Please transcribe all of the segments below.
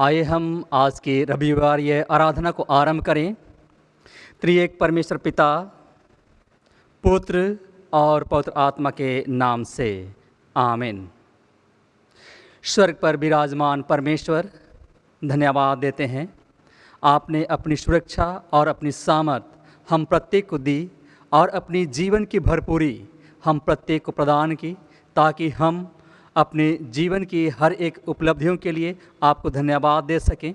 आइए हम आज के रविवार ये आराधना को आरंभ करें। त्रिएक परमेश्वर पिता, पुत्र और पवित्र आत्मा के नाम से आमीन। स्वर्ग पर विराजमान परमेश्वर, धन्यवाद देते हैं। आपने अपनी सुरक्षा और अपनी सामर्थ हम प्रत्येक को दी और अपनी जीवन की भरपूरी हम प्रत्येक को प्रदान की, ताकि हम अपने जीवन की हर एक उपलब्धियों के लिए आपको धन्यवाद दे सकें।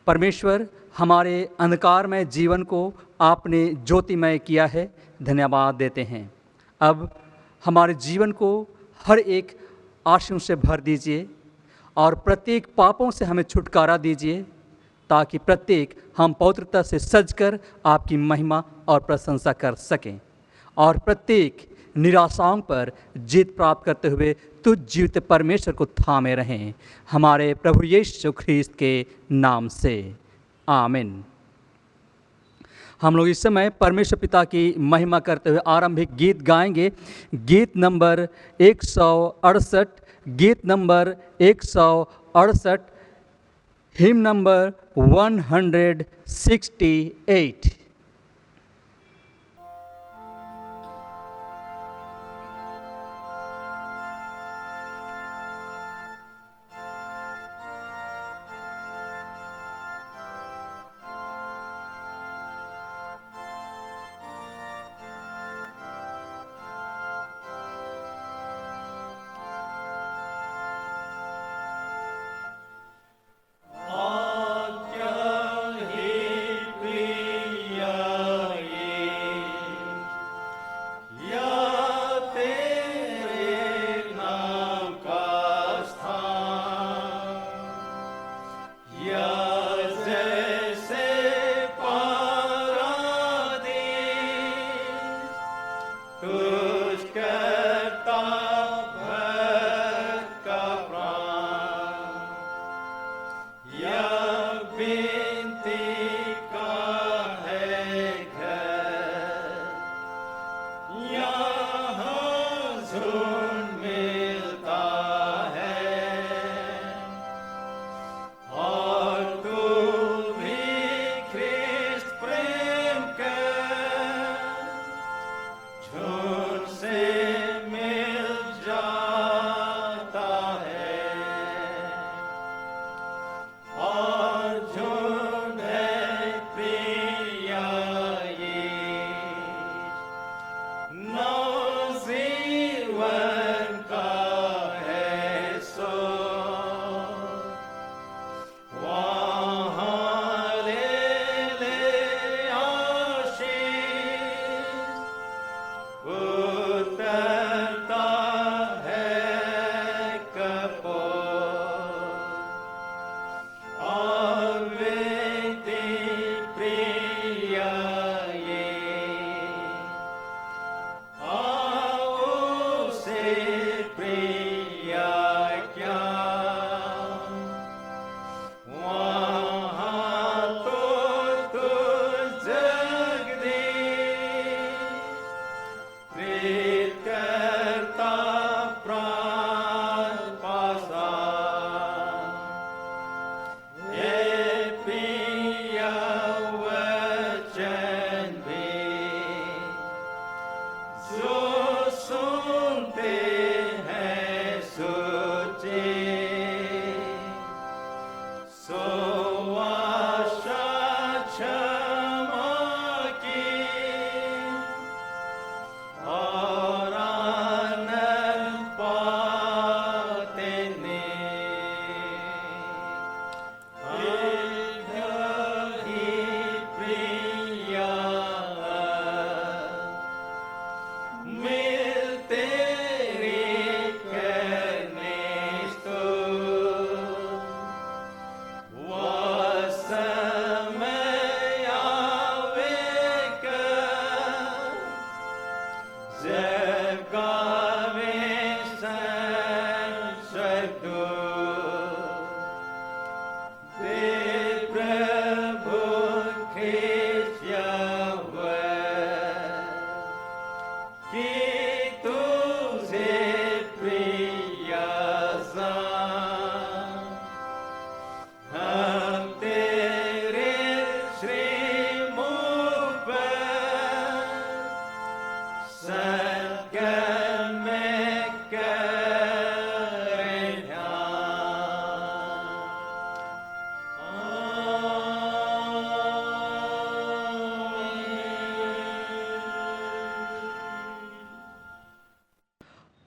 परमेश्वर, हमारे अंधकारमय जीवन को आपने ज्योतिमय किया है, धन्यवाद देते हैं। अब हमारे जीवन को हर एक आशीषों से भर दीजिए और प्रत्येक पापों से हमें छुटकारा दीजिए, ताकि प्रत्येक हम पवित्रता से सजकर आपकी महिमा और प्रशंसा कर सकें और प्रत्येक निराशाओं पर जीत प्राप्त करते हुए तुझ जीवित परमेश्वर को थामे रहें, हमारे प्रभु यीशु ख्रीस्त के नाम से आमीन। हम लोग इस समय परमेश्वर पिता की महिमा करते हुए आरंभिक गीत गाएंगे। गीत नंबर 168, गीत नंबर 168, हिम नंबर 168।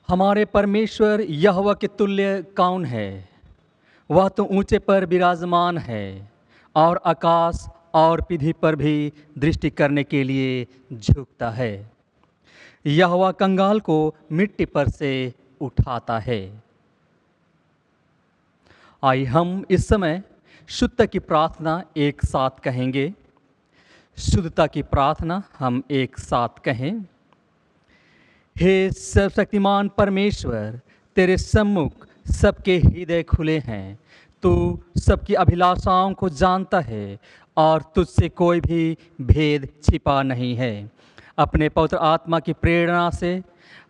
हमारे परमेश्वर यहोवा के तुल्य कौन है? वह तो ऊंचे पर विराजमान है और आकाश और पृथ्वी पर भी दृष्टि करने के लिए झुकता है। यहोवा कंगाल को मिट्टी पर से उठाता है। आइए हम इस समय शुद्धता की प्रार्थना एक साथ कहेंगे। शुद्धता की प्रार्थना हम एक साथ कहें। हे सर्वशक्तिमान परमेश्वर, तेरे सम्मुख सबके हृदय खुले हैं। तू सबकी अभिलाषाओं को जानता है और तुझसे कोई भी भेद छिपा नहीं है। अपने पवित्र आत्मा की प्रेरणा से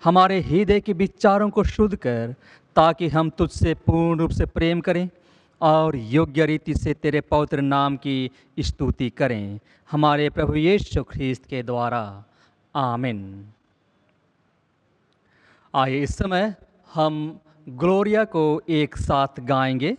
हमारे हृदय के विचारों को शुद्ध कर, ताकि हम तुझसे पूर्ण रूप से प्रेम करें और योग्य रीति से तेरे पवित्र नाम की स्तुति करें, हमारे प्रभु यीशु ख्रीस्त के द्वारा। आमीन। आइए इस समय हम ग्लोरिया को एक साथ गाएंगे।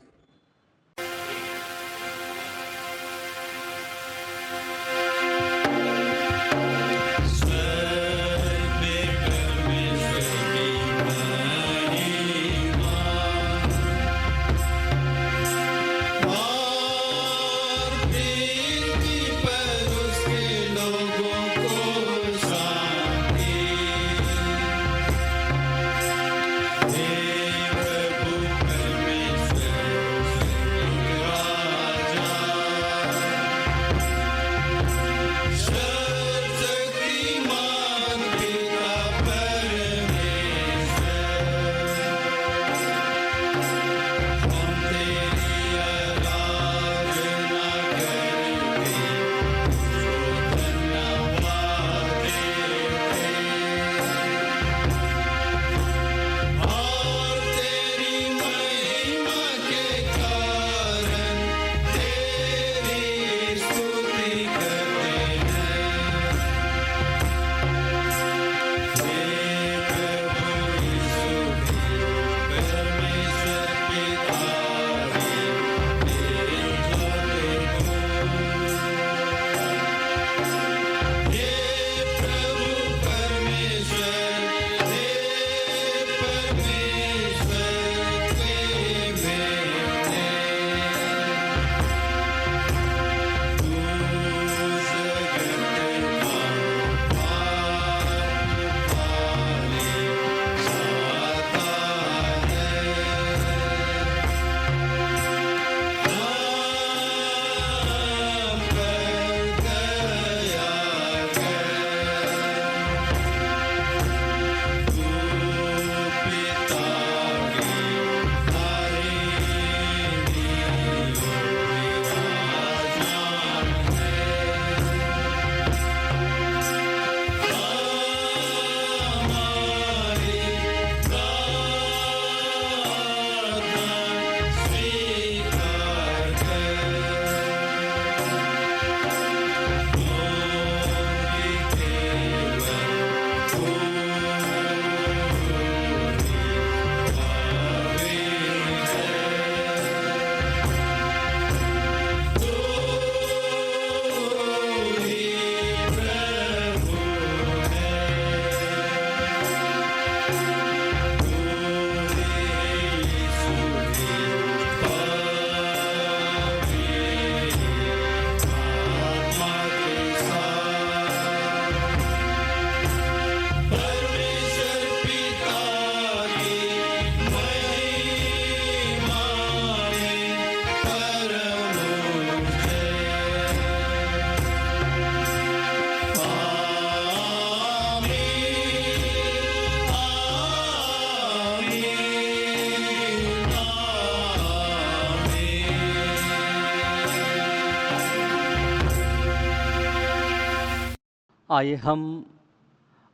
आइए हम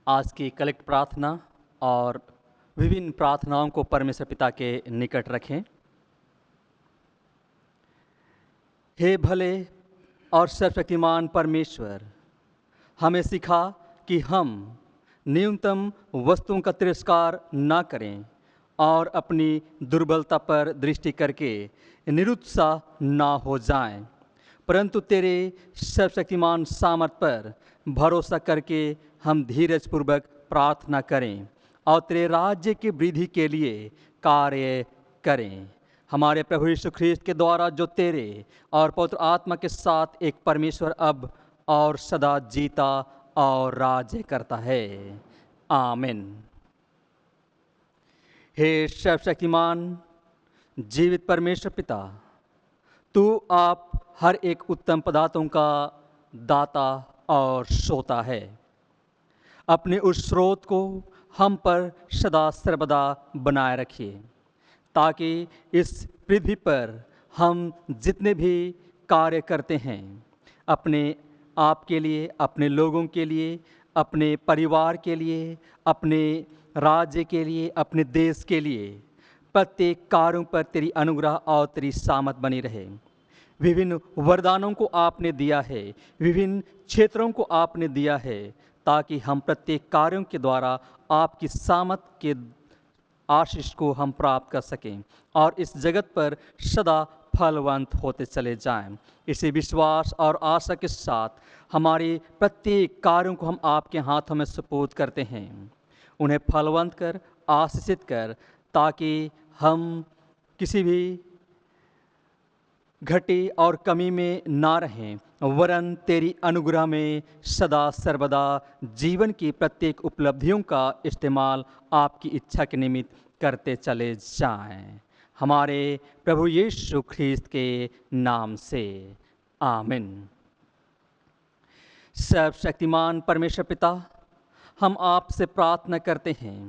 आज की कलेक्ट प्रार्थना और विभिन्न प्रार्थनाओं को परमेश्वर पिता के निकट रखें। हे भले और सर्वशक्तिमान परमेश्वर, हमें सिखा कि हम न्यूनतम वस्तुओं का तिरस्कार न करें और अपनी दुर्बलता पर दृष्टि करके निरुत्साह न हो जाएं, परंतु तेरे सर्वशक्तिमान सामर्थ पर भरोसा करके हम धीरजपूर्वक प्रार्थना करें और तेरे राज्य की वृद्धि के लिए कार्य करें। हमारे प्रभु यीशु ख्रीस्त के द्वारा जो तेरे और पवित्र आत्मा के साथ एक परमेश्वर अब और सदा जीता और राज्य करता है। आमीन। हे सर्वशक्तिमान जीवित परमेश्वर पिता, तू आप हर एक उत्तम पदार्थों का दाता और श्रोता है। अपने उस स्रोत को हम पर सदा सर्वदा बनाए रखिए, ताकि इस पृथ्वी पर हम जितने भी कार्य करते हैं अपने आप के लिए, अपने लोगों के लिए, अपने परिवार के लिए, अपने राज्य के लिए, अपने देश के लिए, प्रत्येक कार्यों पर तेरी अनुग्रह और तेरी सामत बनी रहे। विभिन्न वरदानों को आपने दिया है, विभिन्न क्षेत्रों को आपने दिया है, ताकि हम प्रत्येक कार्यों के द्वारा आपकी सामत के आशीष को हम प्राप्त कर सकें और इस जगत पर सदा फलवंत होते चले जाएं। इसी विश्वास और आशा के साथ हमारे प्रत्येक कार्यों को हम आपके हाथों में सुपुर्द करते हैं। उन्हें फलवंत कर, आशीषित कर, ताकि हम किसी भी घटी और कमी में ना रहें, वरन तेरी अनुग्रह में सदा सर्वदा जीवन की प्रत्येक उपलब्धियों का इस्तेमाल आपकी इच्छा के निमित्त करते चले जाएं। हमारे प्रभु यीशु ख्रीस्त के नाम से आमीन। सर्वशक्तिमान परमेश्वर पिता, हम आपसे प्रार्थना करते हैं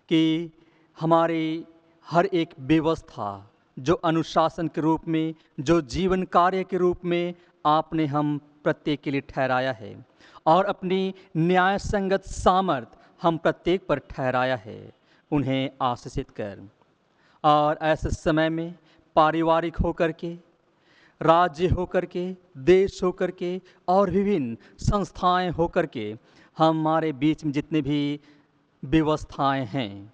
कि हमारी हर एक व्यवस्था जो अनुशासन के रूप में, जो जीवन कार्य के रूप में आपने हम प्रत्येक के लिए ठहराया है और अपनी न्याय संगत सामर्थ हम प्रत्येक पर ठहराया है, उन्हें आशीषित कर। और ऐसे समय में पारिवारिक होकर के, राज्य होकर के, देश होकर के और विभिन्न संस्थाएं होकर के हमारे बीच में जितने भी व्यवस्थाएं हैं,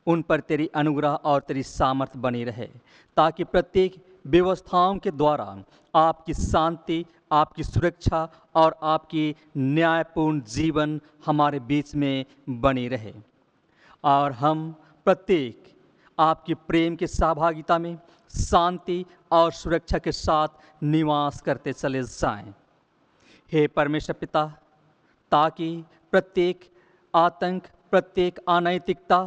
उन पर तेरी अनुग्रह और तेरी सामर्थ्य बनी रहे, ताकि प्रत्येक व्यवस्थाओं के द्वारा आपकी शांति, आपकी सुरक्षा और आपकी न्यायपूर्ण जीवन हमारे बीच में बनी रहे और हम प्रत्येक आपके प्रेम के सहभागिता में शांति और सुरक्षा के साथ निवास करते चले जाएं। हे परमेश्वर पिता, ताकि प्रत्येक आतंक, प्रत्येक अनैतिकता,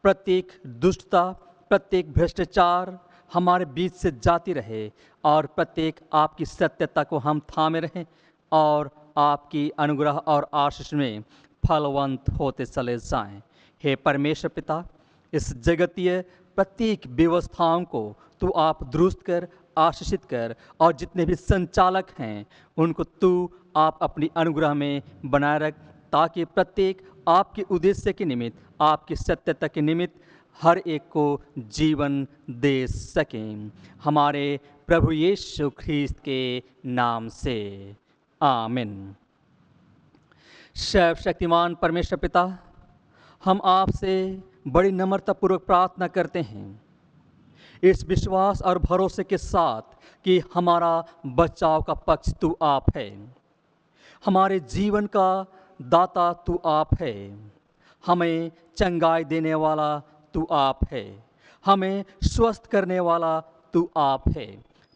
प्रत्येक दुष्टता, प्रत्येक भ्रष्टाचार हमारे बीच से जाती रहे और प्रत्येक आपकी सत्यता को हम थामे रहें और आपकी अनुग्रह और आशीष में फलवंत होते चले जाएं। हे परमेश्वर पिता, इस जगतीय प्रत्येक व्यवस्थाओं को तू आप दुरुस्त कर, आशीषित कर और जितने भी संचालक हैं उनको तू आप अपनी अनुग्रह में बनाए रख, ताकि प्रत्येक आपके उद्देश्य के निमित्त, आपकी सत्यता के निमित्त हर एक को जीवन दे सकें। हमारे प्रभु यीशु ख्रीस्त के नाम से आमीन। सर्वशक्तिमान परमेश्वर पिता, हम आपसे बड़ी नम्रतापूर्वक प्रार्थना करते हैं, इस विश्वास और भरोसे के साथ कि हमारा बचाव का पक्ष तू आप है, हमारे जीवन का दाता तू आप है, हमें चंगाई देने वाला तू आप है, हमें स्वस्थ करने वाला तू आप है,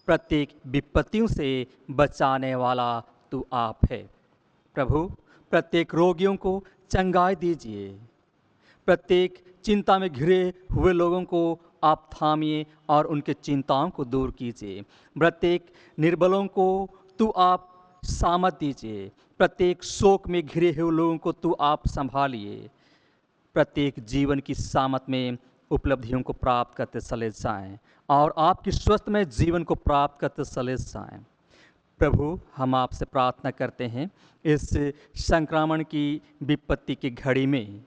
प्रत्येक विपत्तियों से बचाने वाला तू आप है। प्रभु, प्रत्येक रोगियों को चंगाई दीजिए, प्रत्येक चिंता में घिरे हुए लोगों को आप थामिए और उनके चिंताओं को दूर कीजिए। प्रत्येक निर्बलों को तू आप सामर्थ दीजिए, प्रत्येक शोक में घिरे हुए लोगों को तू आप संभालिए, प्रत्येक जीवन की सामत में उपलब्धियों को प्राप्त करते चले जाएं और आपकी स्वस्थमय जीवन को प्राप्त करते चले जाएं। प्रभु, हम आपसे प्रार्थना करते हैं, इस संक्रमण की विपत्ति की घड़ी में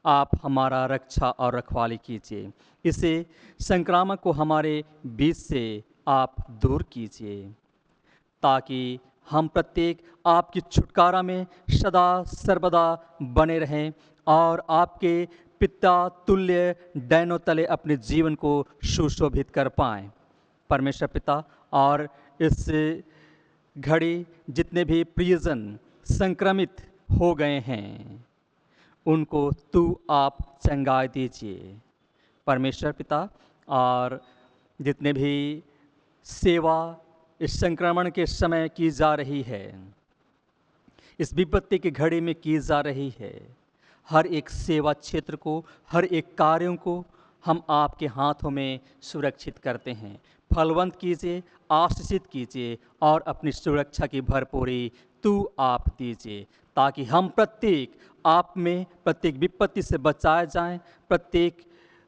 आप हमारा रक्षा और रखवाली कीजिए, इसे संक्रामक को हमारे बीच से आप दूर कीजिए, ताकि हम प्रत्येक आपकी छुटकारा में सदा सर्वदा बने रहें और आपके पिता तुल्य डैनों तले अपने जीवन को सुशोभित कर पाएं। परमेश्वर पिता, और इस घड़ी जितने भी प्रियजन संक्रमित हो गए हैं, उनको तू आप चंगाई दीजिए। परमेश्वर पिता, और जितने भी सेवा इस संक्रमण के समय की जा रही है, इस विपत्ति की घड़ी में की जा रही है, हर एक सेवा क्षेत्र को, हर एक कार्यों को हम आपके हाथों में सुरक्षित करते हैं। फलवंत कीजिए, आशीषित कीजिए और अपनी सुरक्षा की भरपूरी तू आप दीजिए, ताकि हम प्रत्येक आप में प्रत्येक विपत्ति से बचाए जाएं, प्रत्येक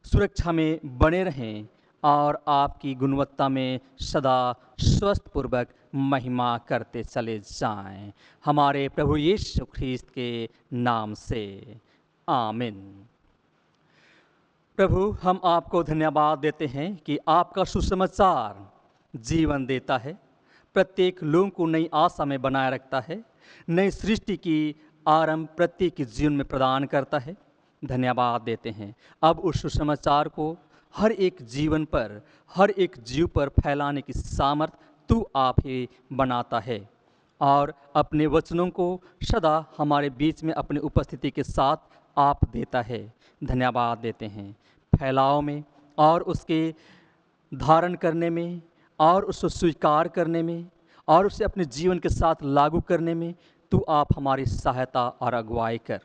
सुरक्षा में बने रहें और आपकी गुणवत्ता में सदा स्वस्थपूर्वक महिमा करते चले जाएं। हमारे प्रभु यीशु ख्रीस्त के नाम से आमीन। प्रभु, हम आपको धन्यवाद देते हैं कि आपका सुसमाचार जीवन देता है, प्रत्येक लोगों को नई आशा में बनाए रखता है, नई सृष्टि की आरंभ प्रत्येक के जीवन में प्रदान करता है। धन्यवाद देते हैं। अब उस सुसमाचार को हर एक जीवन पर, हर एक जीव पर फैलाने की सामर्थ तू आप ही बनाता है और अपने वचनों को सदा हमारे बीच में अपनी उपस्थिति के साथ आप देता है। धन्यवाद देते हैं। फैलाव में और उसके धारण करने में और उसको स्वीकार करने में और उसे अपने जीवन के साथ लागू करने में तू आप हमारी सहायता और अगुवाई कर,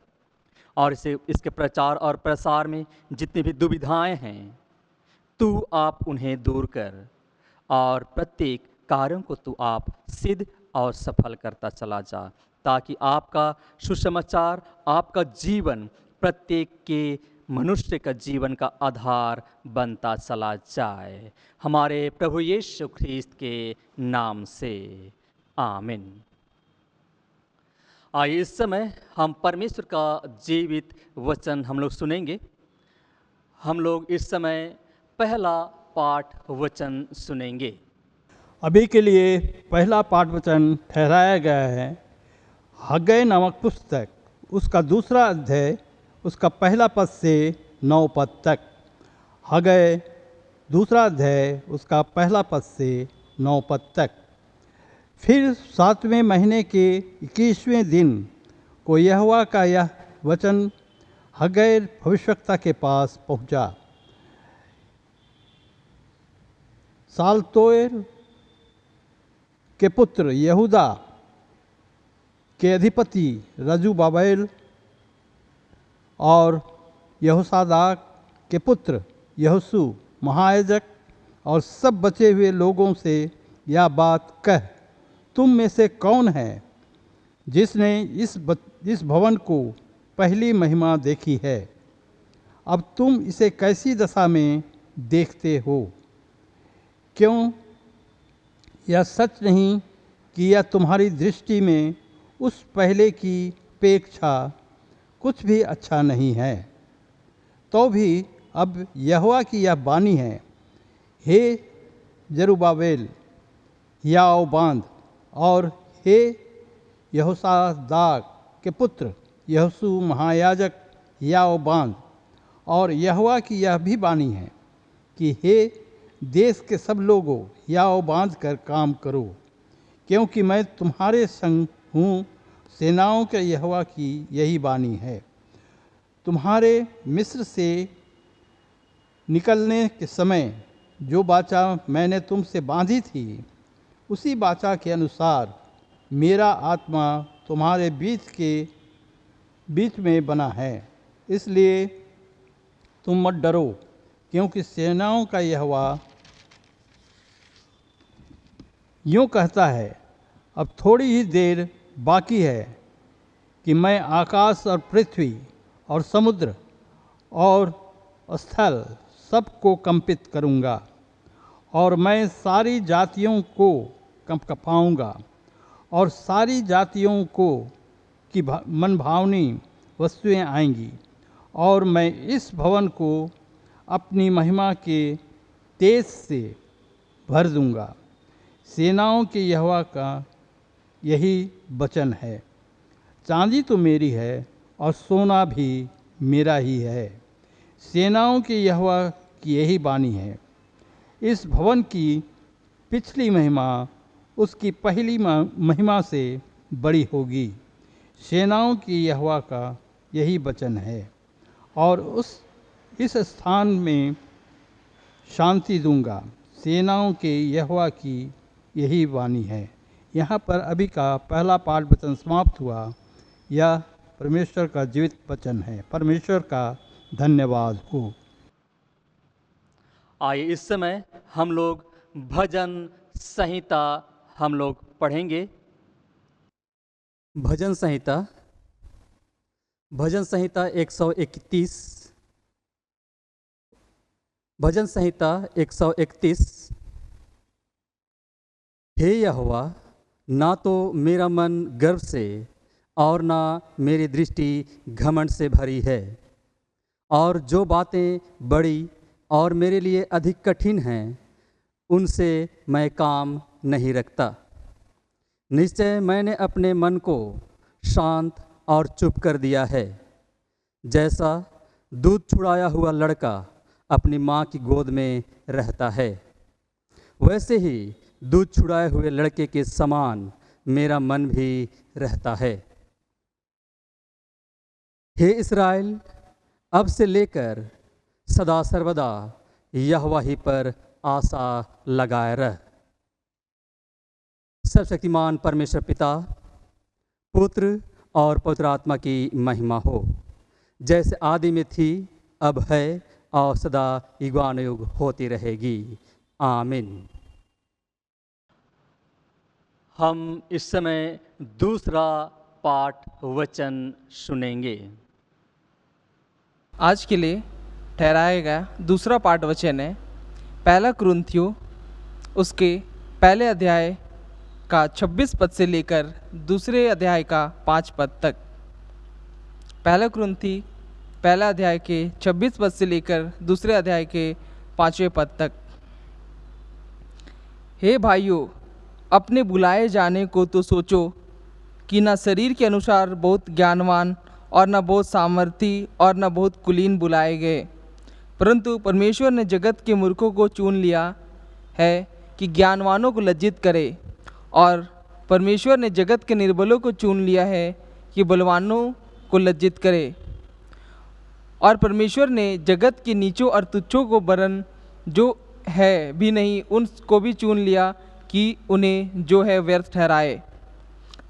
और इसके प्रचार और प्रसार में जितनी भी दुविधाएं हैं तू आप उन्हें दूर कर और प्रत्येक कार्यों को तू आप सिद्ध और सफल करता चला जा, ताकि आपका सुसमाचार, आपका जीवन प्रत्येक के मनुष्य का जीवन का आधार बनता चला जाए। हमारे प्रभु यीशु ख्रीस्त के नाम से आमीन। आइए इस समय हम परमेश्वर का जीवित वचन हम लोग सुनेंगे। हम लोग इस समय पहला पाठ वचन सुनेंगे। अभी के लिए पहला पाठ वचन ठहराया गया है हग्गै नामक पुस्तक, उसका दूसरा अध्याय, उसका पहला पद से 9 पद तक। हग्गै दूसरा अध्याय, उसका पहला पद से 9 पद तक। फिर 7वें महीने के 21वें दिन को यहोवा का यह वचन हग्गै भविष्यवक्ता के पास पहुंचा। सालतोएर के पुत्र यहूदा के अधिपति रजुबाबेल और यहोसादाक के पुत्र यहोशू महायाजक और सब बचे हुए लोगों से यह बात कह, तुम में से कौन है जिसने इस भवन को पहली महिमा देखी है? अब तुम इसे कैसी दशा में देखते हो? क्यों यह सच नहीं कि यह तुम्हारी दृष्टि में उस पहले की अपेक्षा कुछ भी अच्छा नहीं है? तो भी अब यहोवा की यह वाणी है, हे जरुब्बाबेल हियाव बाँध, और हे यहोसादाक के पुत्र यहोशू महायाजक हियाव बाँध। और यहोवा की यह भी वाणी है कि हे देश के सब लोगों हियाव बाँध कर काम करो, क्योंकि मैं तुम्हारे संग हूँ। सेनाओं के यहोवा की यही वाणी है, तुम्हारे मिस्र से निकलने के समय जो वाचा मैंने तुमसे बांधी थी, उसी वाचा के अनुसार मेरा आत्मा तुम्हारे बीच में बना है। इसलिए तुम मत डरो, क्योंकि सेनाओं का यहोवा यूँ कहता है, अब थोड़ी ही देर बाकी है कि मैं आकाश और पृथ्वी और समुद्र और स्थल सबको कंपित करूँगा, और मैं सारी जातियों को कंपाऊँगा, और सारी जातियों को की मनभावनी वस्तुएं आएंगी, और मैं इस भवन को अपनी महिमा के तेज से भर दूँगा। सेनाओं के यहोवा का यही वचन है। चांदी तो मेरी है और सोना भी मेरा ही है। सेनाओं के यहोवा की यही वाणी है, इस भवन की पिछली महिमा उसकी पहली महिमा से बड़ी होगी। सेनाओं की यहोवा का यही वचन है, और इस स्थान में शांति दूंगा। सेनाओं के यहोवा की यही वाणी है। यहाँ पर अभी का पहला पाठ वचन समाप्त हुआ। यह परमेश्वर का जीवित वचन है। परमेश्वर का धन्यवाद हो। आइए इस समय हम लोग भजन संहिता हम लोग पढ़ेंगे। भजन संहिता 131। भजन संहिता 131। हे यहोवा, ना तो मेरा मन गर्व से और ना मेरी दृष्टि घमंड से भरी है, और जो बातें बड़ी और मेरे लिए अधिक कठिन हैं उनसे मैं काम नहीं रखता। निश्चय मैंने अपने मन को शांत और चुप कर दिया है। जैसा दूध छुड़ाया हुआ लड़का अपनी माँ की गोद में रहता है, वैसे ही दूध छुड़ाए हुए लड़के के समान मेरा मन भी रहता है। हे इस्राएल, अब से लेकर सदा सर्वदा यहोवा ही पर आशा लगाए रह। सर्वशक्तिमान परमेश्वर पिता, पुत्र और पवित्र आत्मा की महिमा हो, जैसे आदि में थी, अब है और सदा युगानुयुग होती रहेगी। आमीन। हम इस समय दूसरा पाठ वचन सुनेंगे। आज के लिए ठहराया गया दूसरा पाठ वचन है पहला कुरिन्थियों उसके पहले अध्याय का 26 पद से लेकर दूसरे अध्याय का 5 पद तक। पहला कुरिन्थी पहला अध्याय के 26 पद से लेकर दूसरे अध्याय के 5वें पद तक। हे भाइयों, अपने बुलाए जाने को तो सोचो कि न शरीर के अनुसार बहुत ज्ञानवान और न बहुत सामर्थी और न बहुत कुलीन बुलाए गए, परंतु परमेश्वर ने जगत के मूर्खों को चुन लिया है कि ज्ञानवानों को लज्जित करे, और परमेश्वर ने जगत के निर्बलों को चुन लिया है कि बलवानों को लज्जित करे, और परमेश्वर ने जगत के नीचों और तुच्छों को वरन जो है भी नहीं उनको भी चुन लिया कि उन्हें जो है व्यर्थ ठहराए,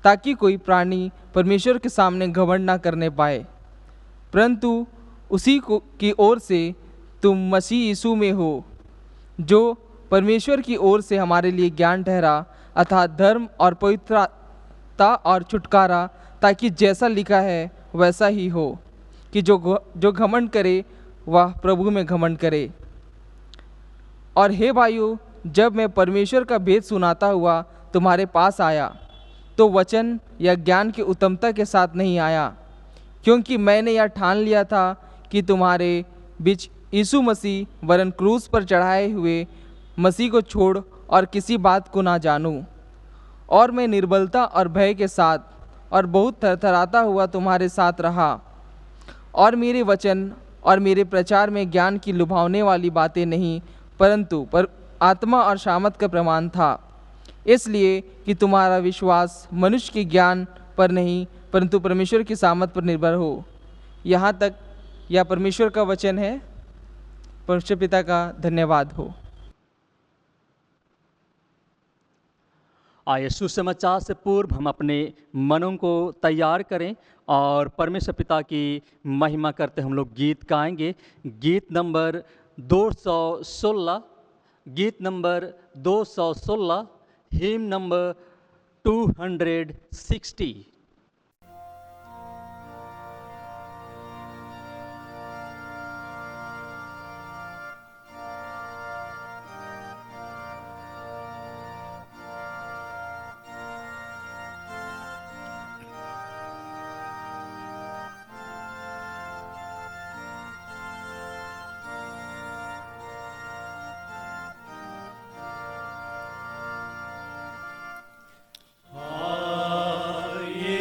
ताकि कोई प्राणी परमेश्वर के सामने घमंड ना करने पाए। परंतु उसी को की ओर से तुम मसीह यीशु में हो, जो परमेश्वर की ओर से हमारे लिए ज्ञान ठहरा, अर्थात धर्म और पवित्रता और छुटकारा, ताकि जैसा लिखा है वैसा ही हो कि जो घमंड करे वह प्रभु में घमंड करे। और हे भाइयों, जब मैं परमेश्वर का भेद सुनाता हुआ तुम्हारे पास आया तो वचन या ज्ञान की उत्तमता के साथ नहीं आया, क्योंकि मैंने यह ठान लिया था कि तुम्हारे बीच यीशु मसीह वरन क्रूस पर चढ़ाए हुए मसीह को छोड़ और किसी बात को ना जानूं। और मैं निर्बलता और भय के साथ और बहुत थरथराता हुआ तुम्हारे साथ रहा, और मेरे वचन और मेरे प्रचार में ज्ञान की लुभावने वाली बातें नहीं, परंतु आत्मा और सामर्थ का प्रमाण था, इसलिए कि तुम्हारा विश्वास मनुष्य के ज्ञान पर नहीं परंतु परमेश्वर की सामर्थ पर निर्भर हो। यहाँ तक यह परमेश्वर का वचन है। परमेश्वर पिता का धन्यवाद हो। आइए सुसमाचार से पूर्व हम अपने मनों को तैयार करें और परमेश्वर पिता की महिमा करते हम लोग गीत गाएंगे। गीत नंबर 216, गीत नंबर 216, हिम नंबर 260। Aye.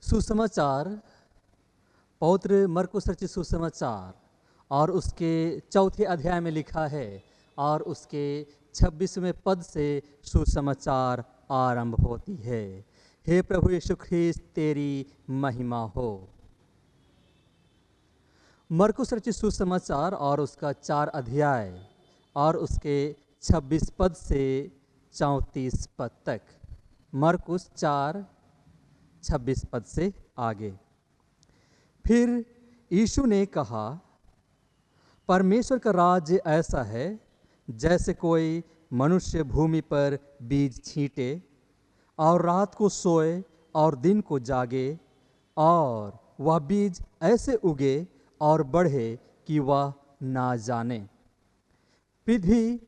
सुसमाचार पवित्र मरकुस रचित सुसमाचार और उसके चौथे अध्याय में लिखा है और उसके 26वें पद से सुसमाचार आरंभ होती है। हे प्रभु यीशु ख्रीस्त तेरी महिमा हो। मरकुस रचित सुसमाचार और उसका 4 अध्याय और उसके 26 पद से 34 पद तक। मरकुस 4:26 पद से आगे। फिर यीशु ने कहा, परमेश्वर का राज्य ऐसा है जैसे कोई मनुष्य भूमि पर बीज छींटे और रात को सोए और दिन को जागे, और वह बीज ऐसे उगे और बढ़े कि वह ना जाने। पृथ्वी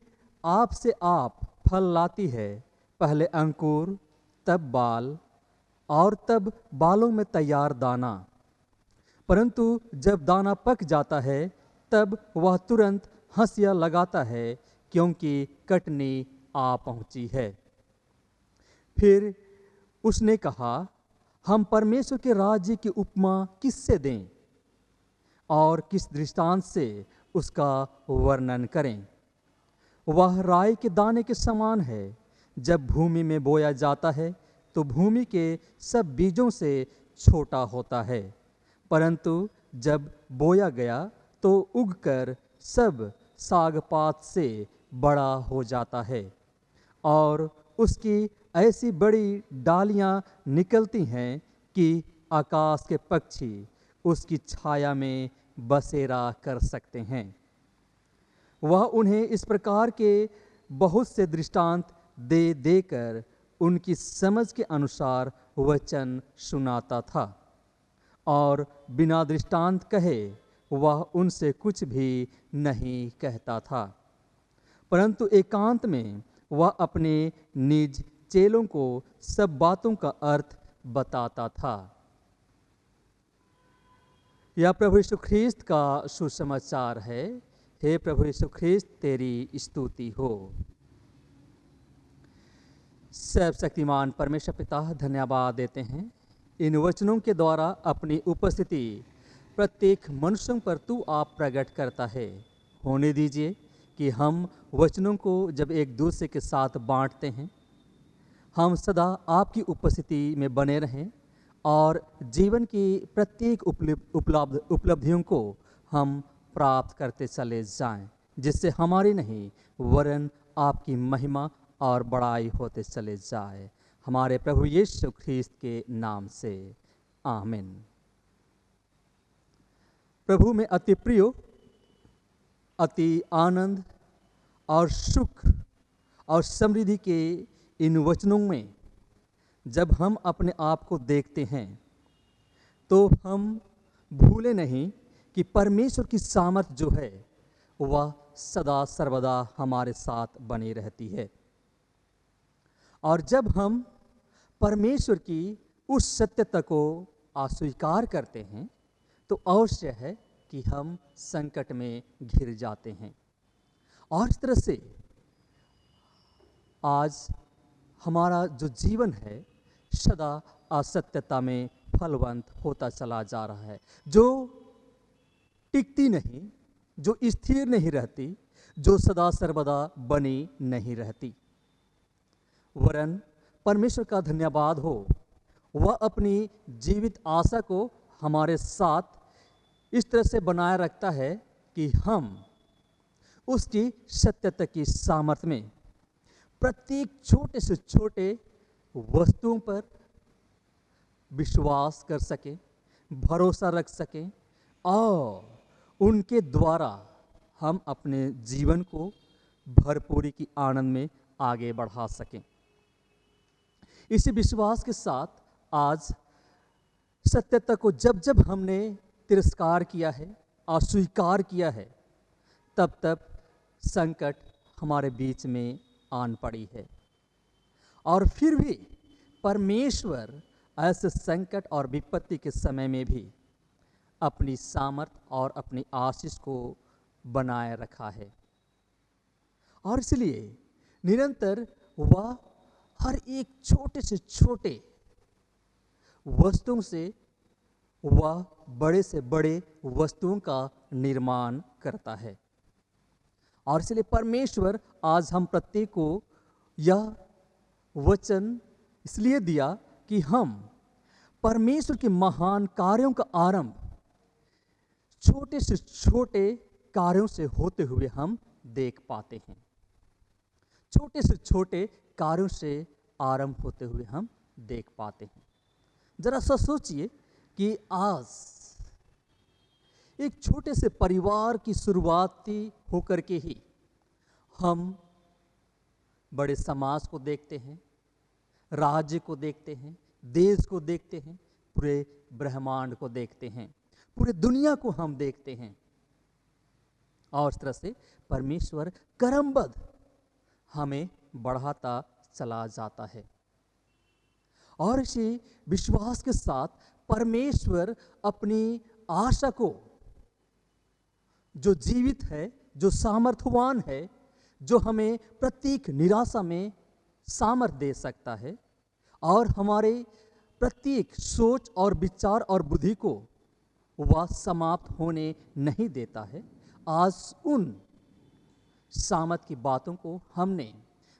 आप से आप फल लाती है, पहले अंकुर, तब बाल, और तब बालों में तैयार दाना। परंतु जब दाना पक जाता है तब वह तुरंत हंसिया लगाता है, क्योंकि कटनी आ पहुंची है। फिर उसने कहा, हम परमेश्वर के राज्य की उपमा किससे दें और किस दृष्टांत से उसका वर्णन करें? वह राई के दाने के समान है। जब भूमि में बोया जाता है तो भूमि के सब बीजों से छोटा होता है, परंतु जब बोया गया तो उगकर सब सागपात से बड़ा हो जाता है और उसकी ऐसी बड़ी डालियां निकलती हैं कि आकाश के पक्षी उसकी छाया में बसेरा कर सकते हैं। वह उन्हें इस प्रकार के बहुत से दृष्टांत दे देकर उनकी समझ के अनुसार वचन सुनाता था और बिना दृष्टांत कहे वह उनसे कुछ भी नहीं कहता था, परंतु एकांत में वह अपने निज चेलों को सब बातों का अर्थ बताता था। यह प्रभु यीशु ख्रीस्त का सुसमाचार है। हे प्रभु यीशु ख्रीस्त, तेरी स्तुति हो। सर्वशक्तिमान परमेश्वर पिता, धन्यवाद देते हैं इन वचनों के द्वारा अपनी उपस्थिति प्रत्येक मनुष्यों पर तू आप प्रकट करता है। होने दीजिए कि हम वचनों को जब एक दूसरे के साथ बांटते हैं, हम सदा आपकी उपस्थिति में बने रहें और जीवन की प्रत्येक उपलब्धियों को हम प्राप्त करते चले जाएं, जिससे हमारी नहीं वरन आपकी महिमा और बड़ाई होते चले जाए। हमारे प्रभु यीशु ख्रीस्त के नाम से आमीन। प्रभु में अति प्रिय, अति आनंद और सुख और समृद्धि के इन वचनों में जब हम अपने आप को देखते हैं तो हम भूले नहीं कि परमेश्वर की सामर्थ जो है वह सदा सर्वदा हमारे साथ बनी रहती है। और जब हम परमेश्वर की उस सत्यता को अस्वीकार करते हैं तो अवश्य है कि हम संकट में घिर जाते हैं। और इस तरह से आज हमारा जो जीवन है सदा असत्यता में फलवंत होता चला जा रहा है, जो टिकती नहीं, जो स्थिर नहीं रहती, जो सदा सर्वदा बनी नहीं रहती। वरन परमेश्वर का धन्यवाद हो, वह अपनी जीवित आशा को हमारे साथ इस तरह से बनाए रखता है कि हम उसकी सत्यता की सामर्थ्य में प्रत्येक छोटे से छोटे वस्तुओं पर विश्वास कर सकें, भरोसा रख सकें और उनके द्वारा हम अपने जीवन को भरपूरी की आनंद में आगे बढ़ा सकें। इसी विश्वास के साथ आज सत्यता को जब जब हमने तिरस्कार किया है, अस्वीकार किया है, तब तब संकट हमारे बीच में आन पड़ी है। और फिर भी परमेश्वर ऐसे संकट और विपत्ति के समय में भी अपनी सामर्थ और अपनी आशीष को बनाए रखा है। और इसलिए निरंतर वह हर एक छोटे से छोटे वस्तुओं से वह बड़े से बड़े वस्तुओं का निर्माण करता है। और इसलिए परमेश्वर आज हम प्रत्येक को यह वचन इसलिए दिया कि हम परमेश्वर के महान कार्यों का आरंभ छोटे से छोटे कार्यों से होते हुए हम देख पाते हैं। छोटे से छोटे कार्यों से आरंभ होते हुए हम देख पाते हैं। जरा सा सोचिए कि आज एक छोटे से परिवार की शुरुआती होकर के ही हम बड़े समाज को देखते हैं, राज्य को देखते हैं, देश को देखते हैं, पूरे ब्रह्मांड को देखते हैं, पूरे दुनिया को हम देखते हैं। और इस तरह से परमेश्वर क्रमबद्ध हमें बढ़ाता चला जाता है। और इसी विश्वास के साथ परमेश्वर अपनी आशा को, जो जीवित है, जो सामर्थ्यवान है, जो हमें प्रत्येक निराशा में सामर्थ्य दे सकता है और हमारे प्रत्येक सोच और विचार और बुद्धि को वह समाप्त होने नहीं देता है, आज उन सामर्थ की बातों को हमने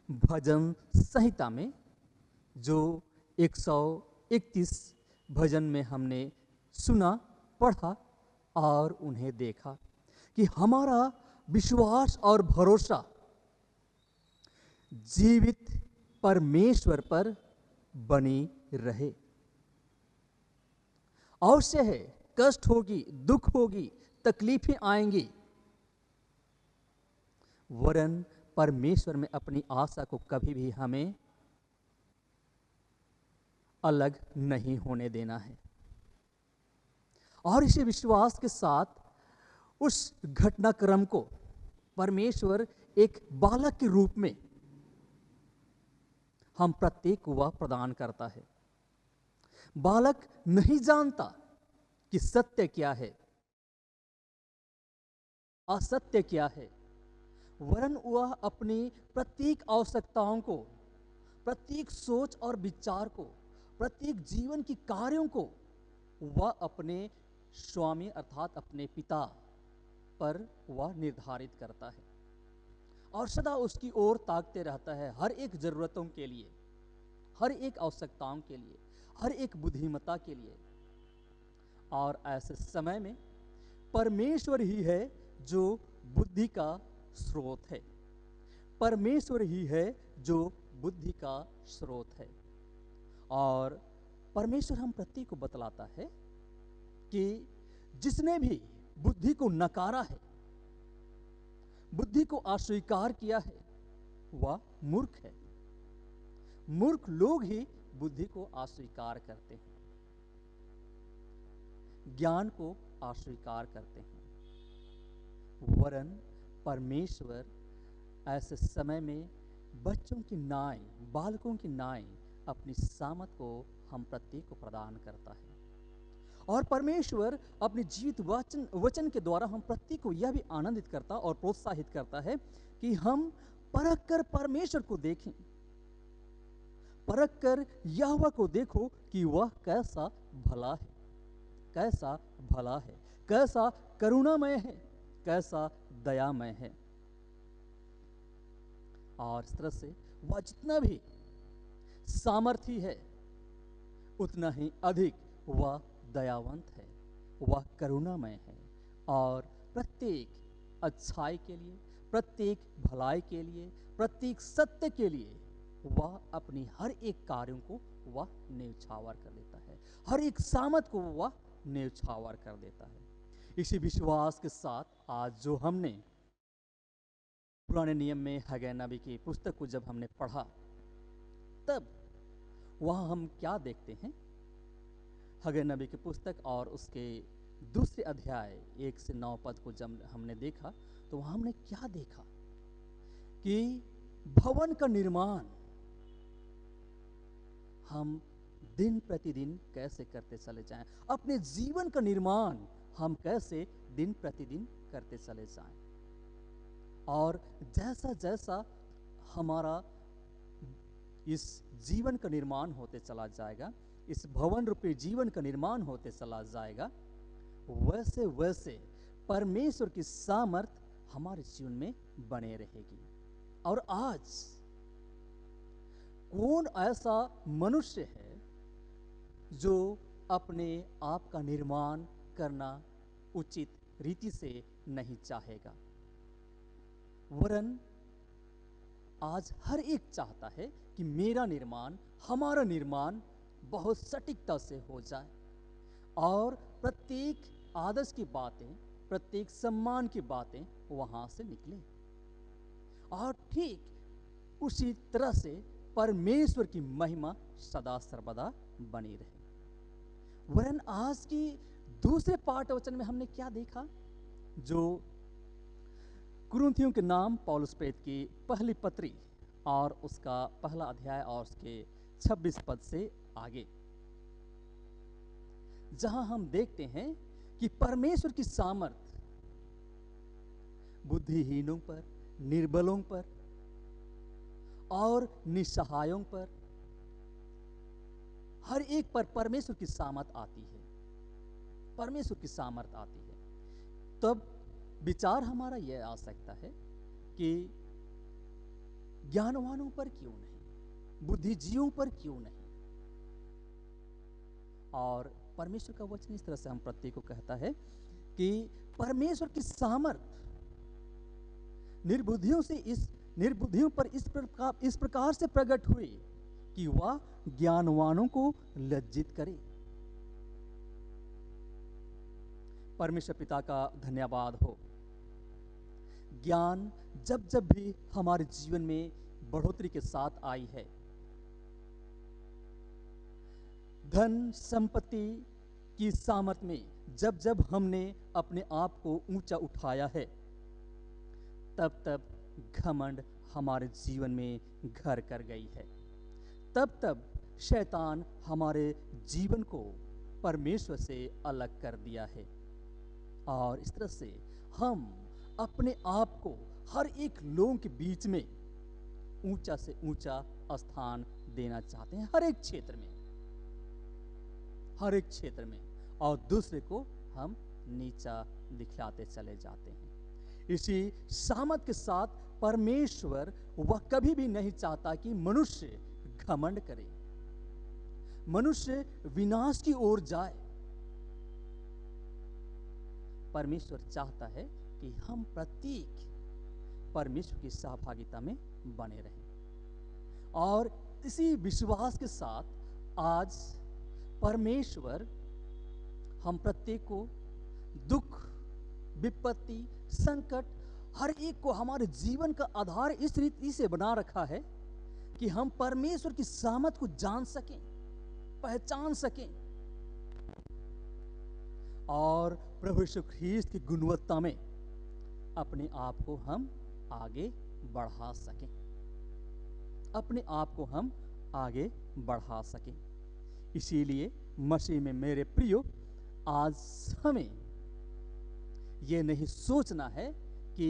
भजन संहिता में जो 131 भजन में हमने सुना, पढ़ा और उन्हें देखा कि हमारा विश्वास और भरोसा जीवित परमेश्वर पर बनी रहे। अवश्य है, कष्ट होगी, दुख होगी, तकलीफें आएंगी, वरन परमेश्वर में अपनी आशा को कभी भी हमें अलग नहीं होने देना है। और इसी विश्वास के साथ उस घटनाक्रम को परमेश्वर एक बालक के रूप में हम प्रत्येक को वह प्रदान करता है। बालक नहीं जानता कि सत्य क्या है, असत्य क्या है, वरन वह अपनी प्रत्येक आवश्यकताओं को, प्रत्येक सोच और विचार को, प्रत्येक जीवन की कार्यों को वह अपने स्वामी अर्थात अपने पिता पर वह निर्धारित करता है और सदा उसकी ओर ताकते रहता है, हर एक जरूरतों के लिए, हर एक आवश्यकताओं के लिए, हर एक बुद्धिमत्ता के लिए। और ऐसे समय में परमेश्वर ही है जो बुद्धि का स्रोत है, परमेश्वर ही है जो बुद्धि का स्रोत है। और परमेश्वर हम प्रत्येक को बतलाता है कि जिसने भी बुद्धि को नकारा है, बुद्धि को अस्वीकार किया है, वह मूर्ख है। मूर्ख लोग ही बुद्धि को अस्वीकार करते हैं, ज्ञान को अस्वीकार करते हैं, वरन परमेश्वर ऐसे समय में बच्चों की नाई, बालकों की नाई अपनी सामत को हम प्रत्येक को प्रदान करता है। और परमेश्वर अपने जीवित वचन के द्वारा हम प्रत्येक को यह भी आनंदित करता और प्रोत्साहित करता है कि हम परख कर परमेश्वर को देखें, परख कर यहोवा को देखो कि वह कैसा भला है, कैसा भला है, कैसा करुणामय है, कैसा दयामय है। और इस तरह से वह जितना भी सामर्थी है उतना ही अधिक वह दयावंत है, वह करुणामय है और प्रत्येक अच्छाई के लिए, प्रत्येक भलाई के लिए, प्रत्येक सत्य के लिए वह अपनी हर एक कार्यों को वह न्यौछावर कर देता है, हर एक सामत को वह न्यौछावर कर देता है। इसी विश्वास के साथ आज जो हमने पुराने नियम में हगै नबी की पुस्तक को जब हमने पढ़ा, तब वहां हम क्या देखते हैं? हगै नबी की पुस्तक और उसके दूसरे अध्याय 1 से 9 पद को जब हमने देखा तो वहां हमने क्या देखा कि भवन का निर्माण हम दिन प्रतिदिन कैसे करते चले जाएं, अपने जीवन का निर्माण हम कैसे दिन प्रतिदिन करते चले जाएं। और जैसा जैसा हमारा इस जीवन का निर्माण होते चला जाएगा, इस भवन रूपी जीवन का निर्माण होते चला जाएगा, वैसे वैसे परमेश्वर की सामर्थ हमारे जीवन में बने रहेगी। और आज कौन ऐसा मनुष्य है जो अपने आप का निर्माण करना उचित रीति से नहीं चाहेगा? वरन आज हर एक चाहता है कि मेरा निर्माण, हमारा निर्माण बहुत सटीकता से हो जाए और प्रत्येक आदर्श की बातें, प्रत्येक सम्मान की बातें वहां से निकले। और ठीक उसी तरह से परमेश्वर की महिमा सदा सर्वदा बनी रहे। वरन आज की दूसरे पाठ वचन में हमने क्या देखा? जो कुरिन्थियों के नाम पौलुस प्रेरित की पहली पत्री और उसका पहला अध्याय और उसके 26 पद से आगे, जहां हम देखते हैं कि परमेश्वर की सामर्थ बुद्धिहीनों पर, निर्बलों पर और निसहायों पर, हर एक पर परमेश्वर की सामर्थ आती है, परमेश्वर की सामर्थ आती है। तब विचार हमारा यह आ सकता है कि ज्ञानवानों पर क्यों नहीं, बुद्धिजीवियों पर क्यों नहीं, और परमेश्वर का वचन इस तरह से हम प्रत्येक को कहता है कि परमेश्वर की सामर्थ निर्बुद्धियों पर इस प्रकार से प्रकट हुई कि वह ज्ञानवानों को लज्जित करे। परमेश्वर पिता का धन्यवाद हो। ज्ञान जब जब भी हमारे जीवन में बढ़ोतरी के साथ आई है, धन संपत्ति की सामर्थ में जब जब हमने अपने आप को ऊंचा उठाया है, तब तब घमंड हमारे जीवन में घर कर गई है। तब तब शैतान हमारे जीवन को परमेश्वर से अलग कर दिया है और इस तरह से हम अपने आप को हर एक लोगों के बीच में ऊंचा से ऊंचा स्थान देना चाहते हैं, हर एक क्षेत्र में, और दूसरे को हम नीचा दिखलाते चले जाते हैं। इसी सामर्थ के साथ परमेश्वर वह कभी भी नहीं चाहता कि मनुष्य घमंड करे, मनुष्य विनाश की ओर जाए। परमेश्वर चाहता है कि हम प्रत्येक परमेश्वर की सहभागिता में बने रहें। और इसी विश्वास के साथ आज परमेश्वर हम प्रत्येक को दुख, विपत्ति, संकट, हर एक को हमारे जीवन का आधार इस रीति से बना रखा है कि हम परमेश्वर की सामर्थ को जान सकें, पहचान सकें और प्रभु यीशु ख्रीस्त की गुणवत्ता में अपने आप को हम आगे बढ़ा सकें, अपने आप को हम आगे बढ़ा सकें। इसीलिए मसीह में मेरे प्रियो, आज हमें यह नहीं सोचना है कि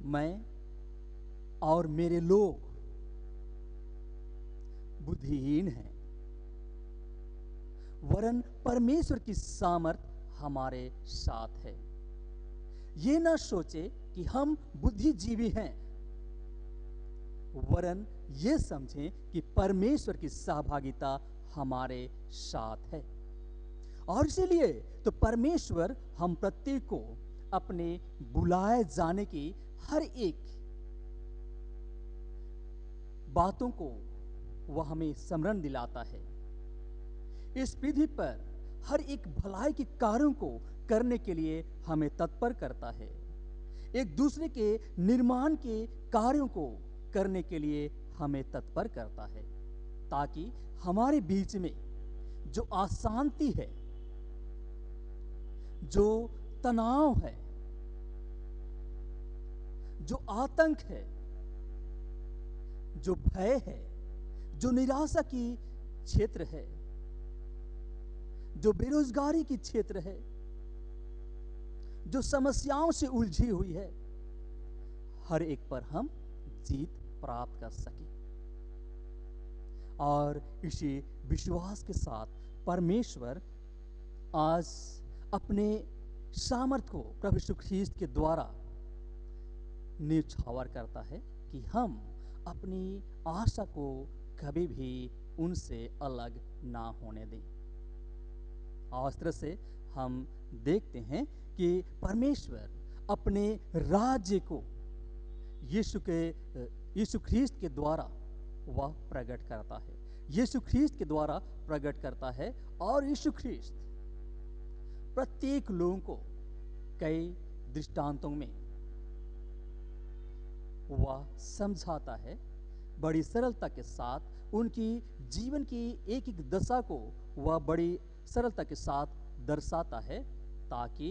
मैं और मेरे लोग बुद्धिहीन हैं, वरन परमेश्वर की सामर्थ हमारे साथ है। ये ना सोचे कि हम बुद्धिजीवी हैं, वरन ये समझें कि परमेश्वर की सहभागिता हमारे साथ है। और इसीलिए तो परमेश्वर हम प्रत्येक को अपने बुलाए जाने की हर एक बातों को वह हमें स्मरण दिलाता है। इस पृथ्वी पर हर एक भलाई के कार्यों को करने के लिए हमें तत्पर करता है, एक दूसरे के निर्माण के कार्यों को करने के लिए हमें तत्पर करता है, ताकि हमारे बीच में जो अशांति है, जो तनाव है, जो आतंक है, जो भय है, जो निराशा की क्षेत्र है, जो बेरोजगारी की क्षेत्र है, जो समस्याओं से उलझी हुई है, हर एक पर हम जीत प्राप्त कर सके। और इसी विश्वास के साथ परमेश्वर आज अपने सामर्थ को प्रभु यीशु ख्रीस्त के द्वारा न्यौछावर करता है कि हम अपनी आशा को कभी भी उनसे अलग ना होने दें। और इस तरह से हम देखते हैं कि परमेश्वर अपने राज्य को यीशु ख्रीस्त के द्वारा वह प्रकट करता है, यीशु ख्रीस्त के द्वारा प्रकट करता है। और यीशु ख्रीस्त प्रत्येक लोगों को कई दृष्टांतों में वह समझाता है, बड़ी सरलता के साथ उनकी जीवन की एक एक दशा को वह बड़ी सरलता के साथ दर्शाता है, ताकि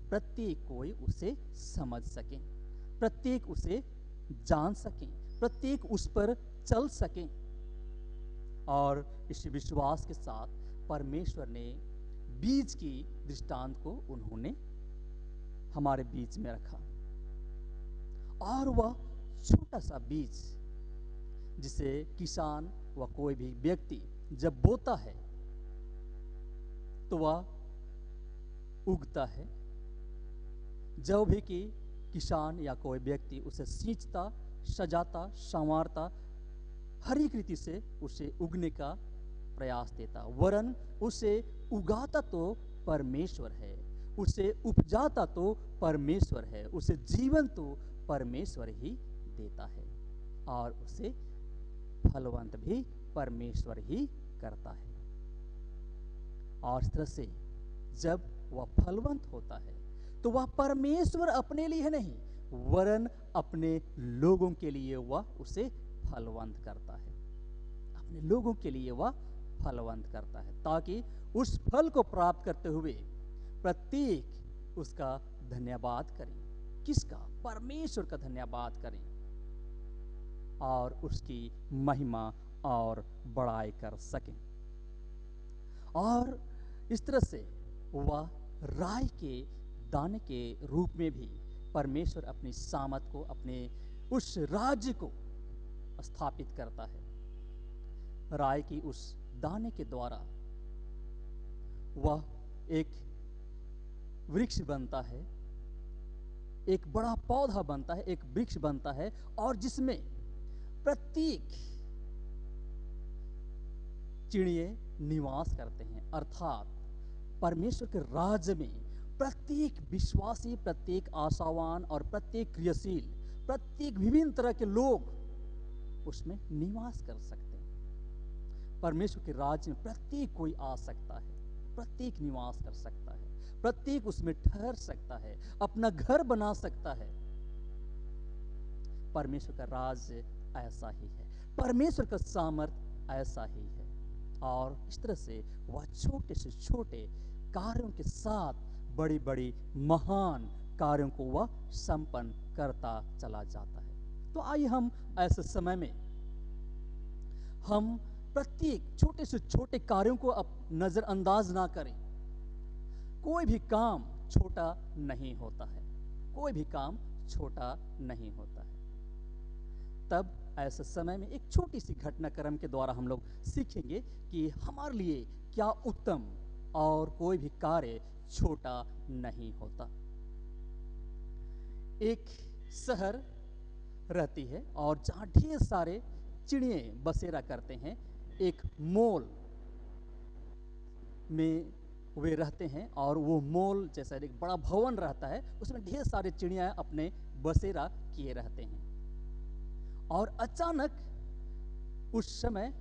प्रत्येक कोई उसे समझ सके, प्रत्येक उसे जान सके, प्रत्येक उस पर चल सके। और इस विश्वास के साथ परमेश्वर ने बीज की दृष्टांत को उन्होंने हमारे बीच में रखा, और वह छोटा सा बीज जिसे किसान व कोई भी व्यक्ति जब बोता है तो वह उगता है, जब भी कि किसान या कोई व्यक्ति उसे सींचता, सजाता, संवारता, हर एक रीति से उसे उगने का प्रयास देता, वरन उसे उगाता तो परमेश्वर है, उसे उपजाता तो परमेश्वर है, उसे जीवन तो परमेश्वर ही देता है और उसे फलवंत भी परमेश्वर ही करता है। और इस तरह से जब वह फलवंत होता है तो वह परमेश्वर अपने लिए नहीं वरन अपने लोगों के लिए वह उसे फलवंत करता है, अपने लोगों के लिए वह फलवंत करता है, ताकि उस फल को प्राप्त करते हुए प्रत्येक उसका धन्यवाद करें। किसका? परमेश्वर का धन्यवाद करें और उसकी महिमा और बड़ाई कर सकें। और इस तरह से वह राई के दाने के रूप में भी परमेश्वर अपनी सामत को, अपने उस राज्य को स्थापित करता है। राई की उस दाने के द्वारा वह एक वृक्ष बनता है, एक बड़ा पौधा बनता है, एक वृक्ष बनता है, और जिसमें प्रत्येक चिड़िए निवास करते हैं। अर्थात परमेश्वर के राज्य में प्रत्येक विश्वासी, प्रत्येक आशावान और प्रत्येक क्रियाशील, प्रत्येक विभिन्न तरह के लोग उसमें निवास कर सकते हैं। परमेश्वर के राज्य में प्रत्येक कोई आ सकता है, प्रत्येक निवास कर सकता है, प्रत्येक उसमें ठहर सकता है, अपना घर बना सकता है। परमेश्वर का राज्य ऐसा ही है, परमेश्वर का सामर्थ्य ऐसा ही है। और इस तरह से वह छोटे से छोटे कार्यों के साथ बड़ी बड़ी महान कार्यों को वह संपन्न करता चला जाता है। तो आइए हम ऐसे समय में हम प्रत्येक छोटे से छोटे कार्यों को अब नजरअंदाज ना करें। कोई भी काम छोटा नहीं होता है, कोई भी काम छोटा नहीं होता है। तब ऐसे समय में एक छोटी सी घटनाक्रम के द्वारा हम लोग सीखेंगे कि हमारे लिए क्या उत्तम और कोई भी कार्य छोटा नहीं होता। एक शहर रहती है और जहाँ ढेर सारे चिड़िए बसेरा करते हैं। एक मॉल में वे रहते हैं और वो मॉल जैसा एक बड़ा भवन रहता है, उसमें ढेर सारे चिड़िया अपने बसेरा किए रहते हैं। और अचानक उस समय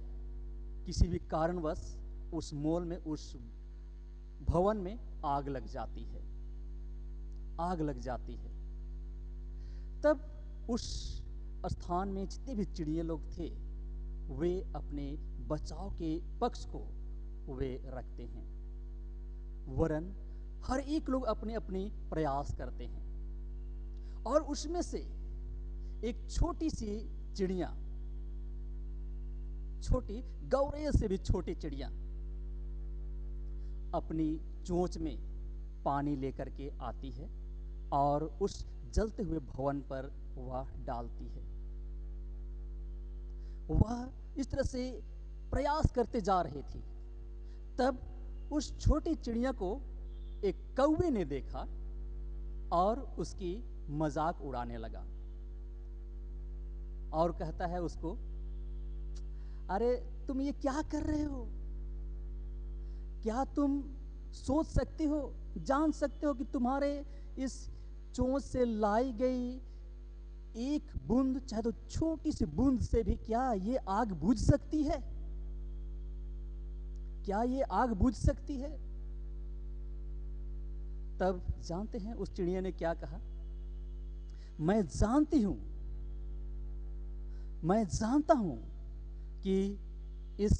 किसी भी कारणवश उस मॉल में, उस भवन में आग लग जाती है, आग लग जाती है। तब उस स्थान में जितने भी चिड़िए लोग थे वे अपने बचाव के पक्ष को वे रखते हैं, वरन हर एक लोग अपने अपने प्रयास करते हैं। और उसमें से एक छोटी सी चिड़िया, छोटी गौरैया से भी छोटी चिड़िया अपनी चोंच में पानी लेकर के आती है और उस जलते हुए भवन पर वह डालती है। वह इस तरह से प्रयास करते जा रही थी। तब उस छोटी चिड़िया को एक कौवे ने देखा और उसकी मजाक उड़ाने लगा और कहता है उसको, अरे तुम ये क्या कर रहे हो? क्या तुम सोच सकते हो, जान सकते हो कि तुम्हारे इस चोंच से लाई गई एक बूंद, चाहे तो छोटी सी बूंद से भी क्या ये आग बुझ सकती है? क्या ये आग बुझ सकती है? तब जानते हैं उस चिड़िया ने क्या कहा? मैं जानती हूं, मैं जानता हूं कि इस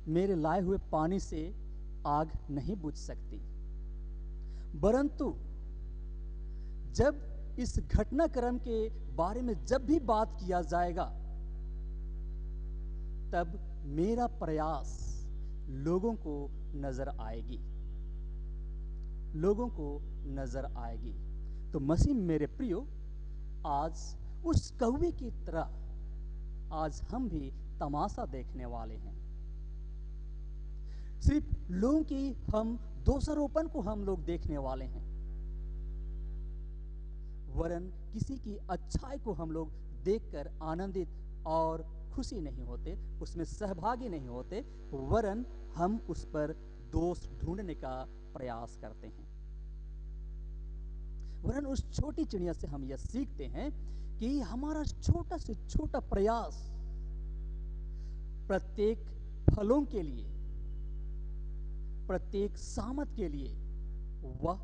मेरे लाए हुए पानी से आग नहीं बुझ सकती, परंतु जब इस घटनाक्रम के बारे में जब भी बात किया जाएगा तब मेरा प्रयास लोगों को नजर आएगी, लोगों को नजर आएगी। तो मसीह मेरे प्रियो, आज उस कौवे की तरह आज हम भी तमाशा देखने वाले हैं। सिर्फ लोगों की हम दोषारोपण को हम लोग देखने वाले हैं, वरन किसी की अच्छाई को हम लोग देखकर आनंदित और खुशी नहीं होते, उसमें सहभागी नहीं होते, वरन हम उस पर दोष ढूंढने का प्रयास करते हैं। वरन उस छोटी चिड़िया से हम यह सीखते हैं कि हमारा छोटा से छोटा प्रयास प्रत्येक फलों के लिए, प्रत्येक सामत के लिए वह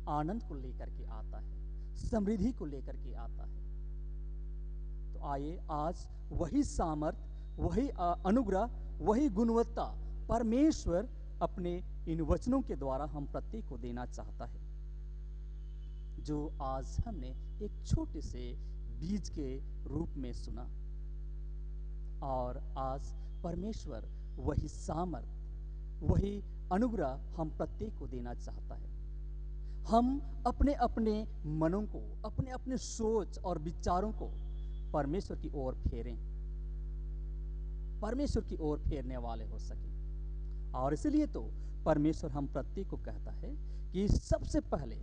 आनंद को लेकर के आता है, समृद्धि को लेकर के आता है। तो आइए आज वही सामर्थ, वही अनुग्रह, वही गुणवत्ता परमेश्वर अपने इन वचनों के द्वारा हम प्रत्येक को देना चाहता है, जो आज हमने एक छोटे से बीज के रूप में सुना। और आज परमेश्वर वही सामर्थ, वही अनुग्रह हम प्रत्येक को देना चाहता है। हम अपने अपने मनों को, अपने अपने सोच और विचारों को परमेश्वर की ओर फेरें, परमेश्वर की ओर फेरने वाले हो सके। और इसलिए तो परमेश्वर हम प्रत्येक को कहता है कि सबसे पहले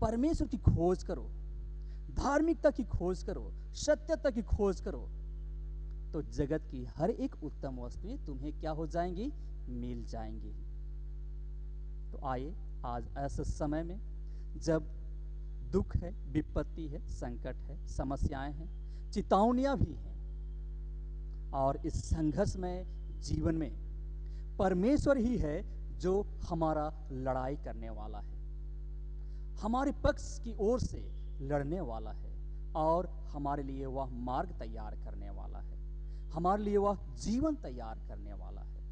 परमेश्वर की खोज करो, धार्मिकता की खोज करो, सत्यता की खोज करो, तो जगत की हर एक उत्तम वस्तुएं तुम्हें क्या हो जाएंगी? मिल जाएंगी। तो आइए आज ऐसे समय में जब दुख है, विपत्ति है, संकट है, समस्याएं हैं, चेतावनियां भी हैं, और इस संघर्षमय जीवन में परमेश्वर ही है जो हमारा लड़ाई करने वाला है, हमारे पक्ष की ओर से लड़ने वाला है, और हमारे लिए वह मार्ग तैयार करने वाला है, हमारे लिए वह जीवन तैयार करने वाला है।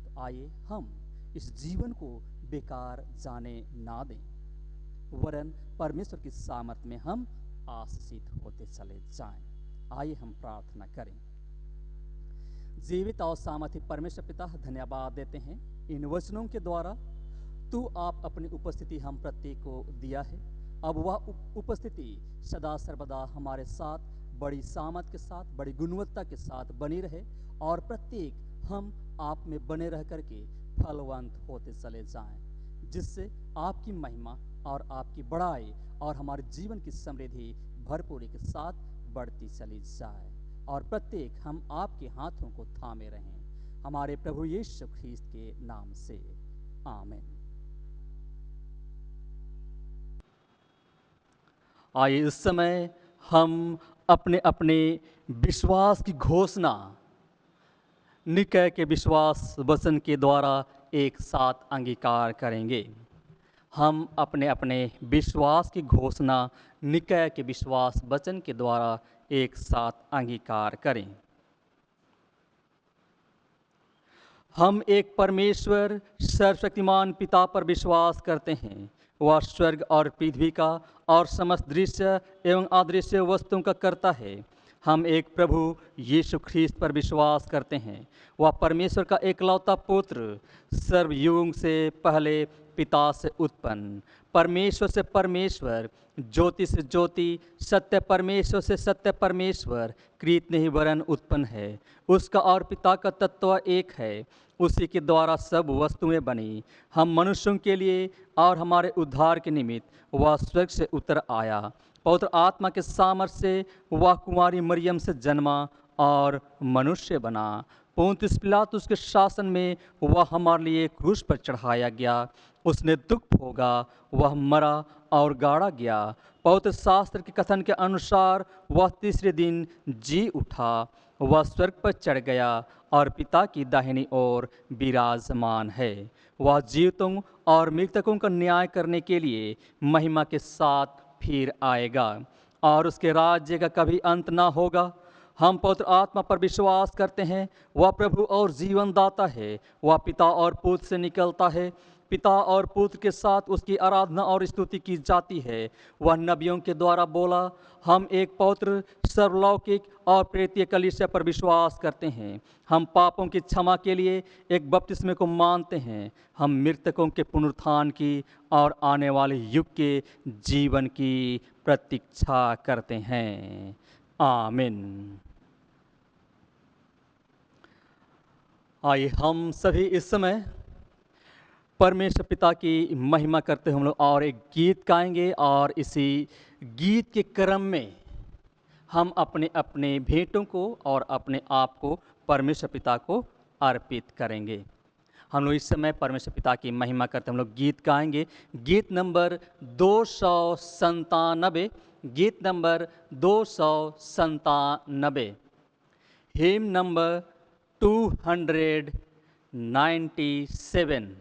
तो आइए हम इस जीवन को बेकार जाने ना दें, वरन परमेश्वर की सामर्थ में हम आशीषित होते चले जाएं। आइए हम प्रार्थना करें। जीवित और सामर्थी परमेश्वर पिता, धन्यवाद देते हैं इन वचनों के द्वारा तू आप अपनी उपस्थिति हम प्रत्येक को दिया है। अब वह उपस्थिति सदा सर्वदा हमारे साथ बड़ी सामर्थ के साथ, बड़ी गुणवत्ता के साथ बनी रहे, और प्रत्येक हम आप में बने रह करके फलवंत होते चले जाएं, जिससे आपकी महिमा और आपकी बड़ाई और हमारे जीवन की समृद्धि भरपूरी के साथ बढ़ती चली जाए, और प्रत्येक हम आपके हाथों को थामे रहें, हमारे प्रभु यीशु ख्रीस्त के नाम से, आमीन। आइए इस समय हम अपने अपने विश्वास की घोषणा निकाय के विश्वास वचन के द्वारा एक साथ अंगीकार करेंगे। हम अपने अपने विश्वास की घोषणा निकाय के विश्वास वचन के द्वारा एक साथ अंगीकार करें। हम एक परमेश्वर सर्वशक्तिमान पिता पर विश्वास करते हैं। वह स्वर्ग और पृथ्वी का और समस्त दृश्य एवं अदृश्य वस्तुओं का कर्ता है। हम एक प्रभु यीशु ख्रीस्त पर विश्वास करते हैं। वह परमेश्वर का एकलौता पुत्र, सर्वयुग से पहले पिता से उत्पन्न, परमेश्वर से परमेश्वर, ज्योति से ज्योति, सत्य परमेश्वर से सत्य परमेश्वर, कृत नहीं वरन उत्पन्न है। उसका और पिता का तत्व एक है। उसी के द्वारा सब वस्तुएं बनी। हम मनुष्यों के लिए और हमारे उद्धार के निमित्त वह स्वर्ग से उतर आया। पवित्र आत्मा के सामर्थ्य से वह कुंवारी मरियम से जन्मा और मनुष्य बना। पुन्तियुस पिलातुस के शासन में वह हमारे लिए क्रूस पर चढ़ाया गया। उसने दुख भोगा, वह मरा और गाड़ा गया। पवित्र शास्त्र के कथन के अनुसार वह तीसरे दिन जी उठा। वह स्वर्ग पर चढ़ गया और पिता की दाहिनी ओर विराजमान है। वह जीवितों और मृतकों का न्याय करने के लिए महिमा के साथ फिर आएगा, और उसके राज्य का कभी अंत ना होगा। हम पवित्र आत्मा पर विश्वास करते हैं। वह प्रभु और जीवन दाता है। वह पिता और पुत्र से निकलता है। पिता और पुत्र के साथ उसकी आराधना और स्तुति की जाती है। वह नबियों के द्वारा बोला। हम एक पवित्र, सर्वलौकिक और प्रेतीय कलीसिया पर विश्वास करते हैं। हम पापों की क्षमा के लिए एक बपतिस्मे को मानते हैं। हम मृतकों के पुनरुत्थान की और आने वाले युग के जीवन की प्रतीक्षा करते हैं। आमीन। आइए हम सभी इस समय परमेश्वर पिता की महिमा करते हम लोग और एक गीत गाएंगे, और इसी गीत के क्रम में हम अपने अपने भेंटों को और अपने आप को परमेश्वर पिता को अर्पित करेंगे। हम लोग इस समय परमेश्वर पिता की महिमा करते हम लोग गीत गाएंगे। गीत नंबर 297, गीत नंबर 297, हिम नंबर 297।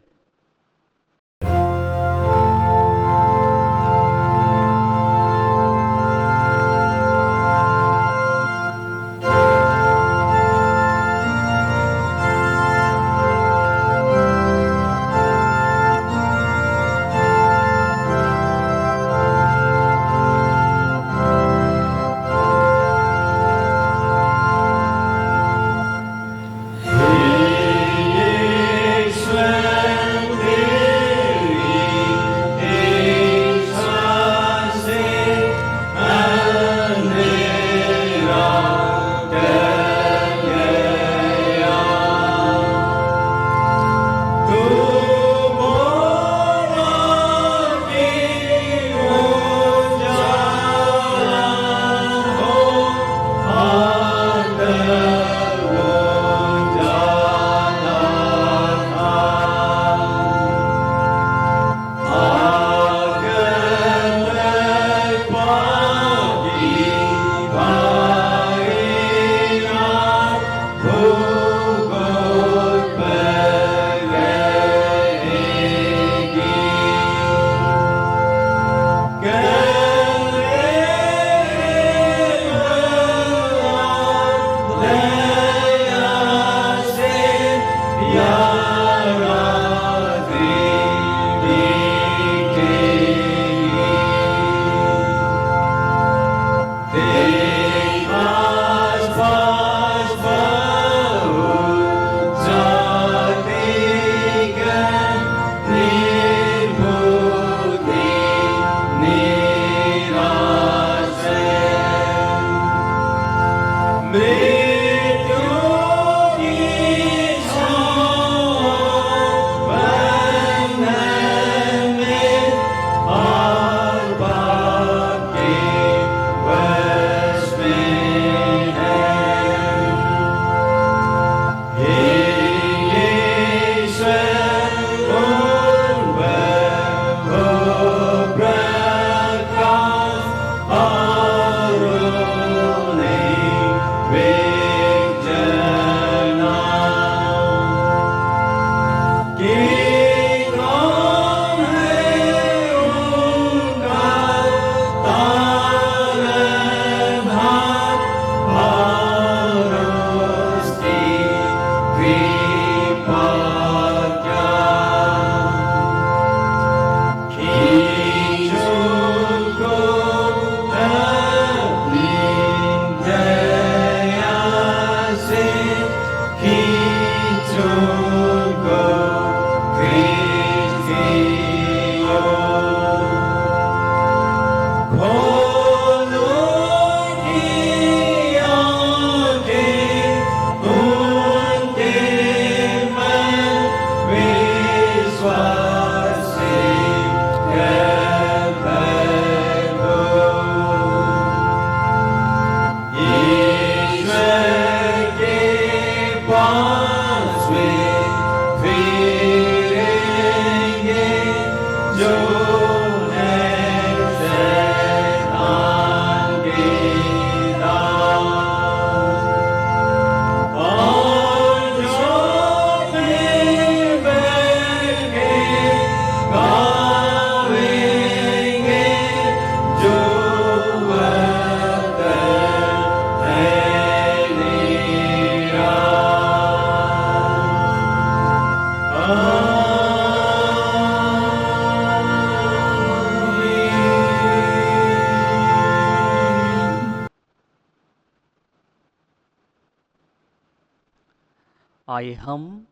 आइए हम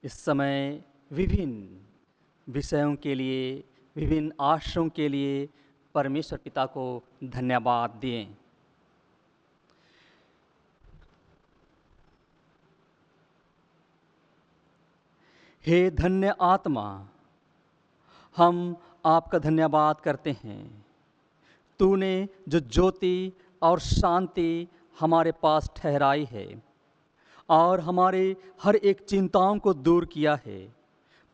इस समय विभिन्न विषयों के लिए, विभिन्न आश्रयों के लिए परमेश्वर पिता को धन्यवाद दें। हे धन्य आत्मा, हम आपका धन्यवाद करते हैं। तूने जो ज्योति और शांति हमारे पास ठहराई है, और हमारे हर एक चिंताओं को दूर किया है।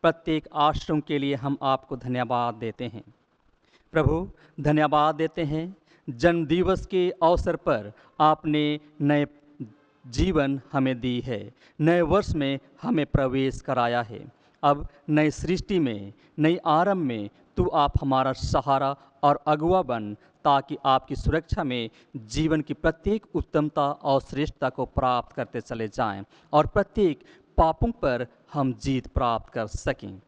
प्रत्येक आश्रम के लिए हम आपको धन्यवाद देते हैं। प्रभु, धन्यवाद देते हैं जन्म दिवस के अवसर पर आपने नए जीवन हमें दी है, नए वर्ष में हमें प्रवेश कराया है। अब नई सृष्टि में, नई आरंभ में तू आप हमारा सहारा और अगुआ बन, ताकि आपकी सुरक्षा में जीवन की प्रत्येक उत्तमता और श्रेष्ठता को प्राप्त करते चले जाएं और प्रत्येक पापों पर हम जीत प्राप्त कर सकें।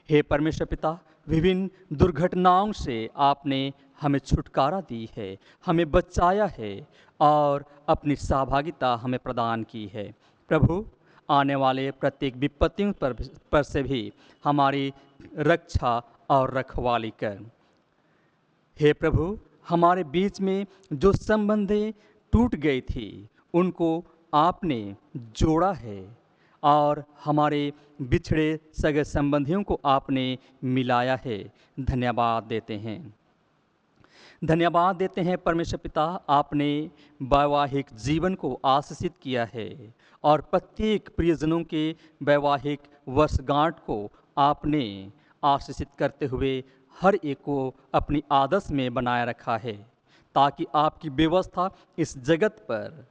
हे परमेश्वर पिता, विभिन्न दुर्घटनाओं से आपने हमें छुटकारा दी है, हमें बचाया है और अपनी सहभागिता हमें प्रदान की है। प्रभु, आने वाले प्रत्येक विपत्तियों पर से भी हमारी रक्षा और रखवाली कर। हे प्रभु, हमारे बीच में जो संबंधें टूट गई थी उनको आपने जोड़ा है और हमारे बिछड़े सगे संबंधियों को आपने मिलाया है। धन्यवाद देते हैं। धन्यवाद देते हैं परमेश्वर पिता, आपने वैवाहिक जीवन को आशीषित किया है और प्रत्येक प्रियजनों के वैवाहिक वर्षगांठ को आपने आशीषित करते हुए हर एक को अपनी आदर्श में बनाए रखा है, ताकि आपकी व्यवस्था इस जगत पर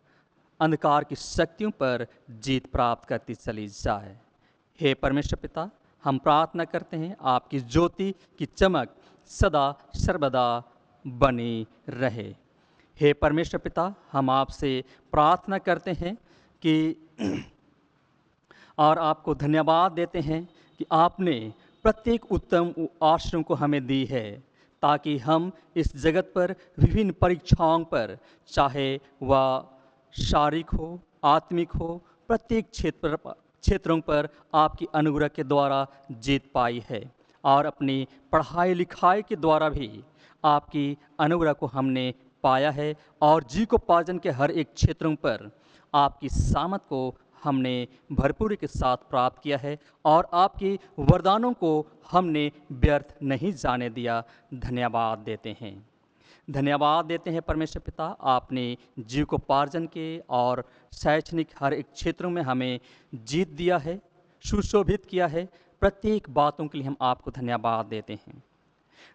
अंधकार की शक्तियों पर जीत प्राप्त करती चली जाए। हे परमेश्वर पिता, हम प्रार्थना करते हैं आपकी ज्योति की चमक सदा सर्वदा बनी रहे। हे परमेश्वर पिता, हम आपसे प्रार्थना करते हैं कि और आपको धन्यवाद देते हैं कि आपने प्रत्येक उत्तम आश्रम को हमें दी है, ताकि हम इस जगत पर विभिन्न परीक्षाओं पर, चाहे वह शारीरिक हो, आत्मिक हो, प्रत्येक क्षेत्रों पर आपकी अनुग्रह के द्वारा जीत पाई है और अपनी पढ़ाई लिखाई के द्वारा भी आपकी अनुग्रह को हमने पाया है और जीविकोपार्जन के हर एक क्षेत्रों पर आपकी सामत को हमने भरपूरी के साथ प्राप्त किया है और आपके वरदानों को हमने व्यर्थ नहीं जाने दिया। धन्यवाद देते हैं। धन्यवाद देते हैं परमेश्वर पिता, आपने जीविकोपार्जन के और शैक्षणिक हर एक क्षेत्रों में हमें जीत दिया है, सुशोभित किया है। प्रत्येक बातों के लिए हम आपको धन्यवाद देते हैं।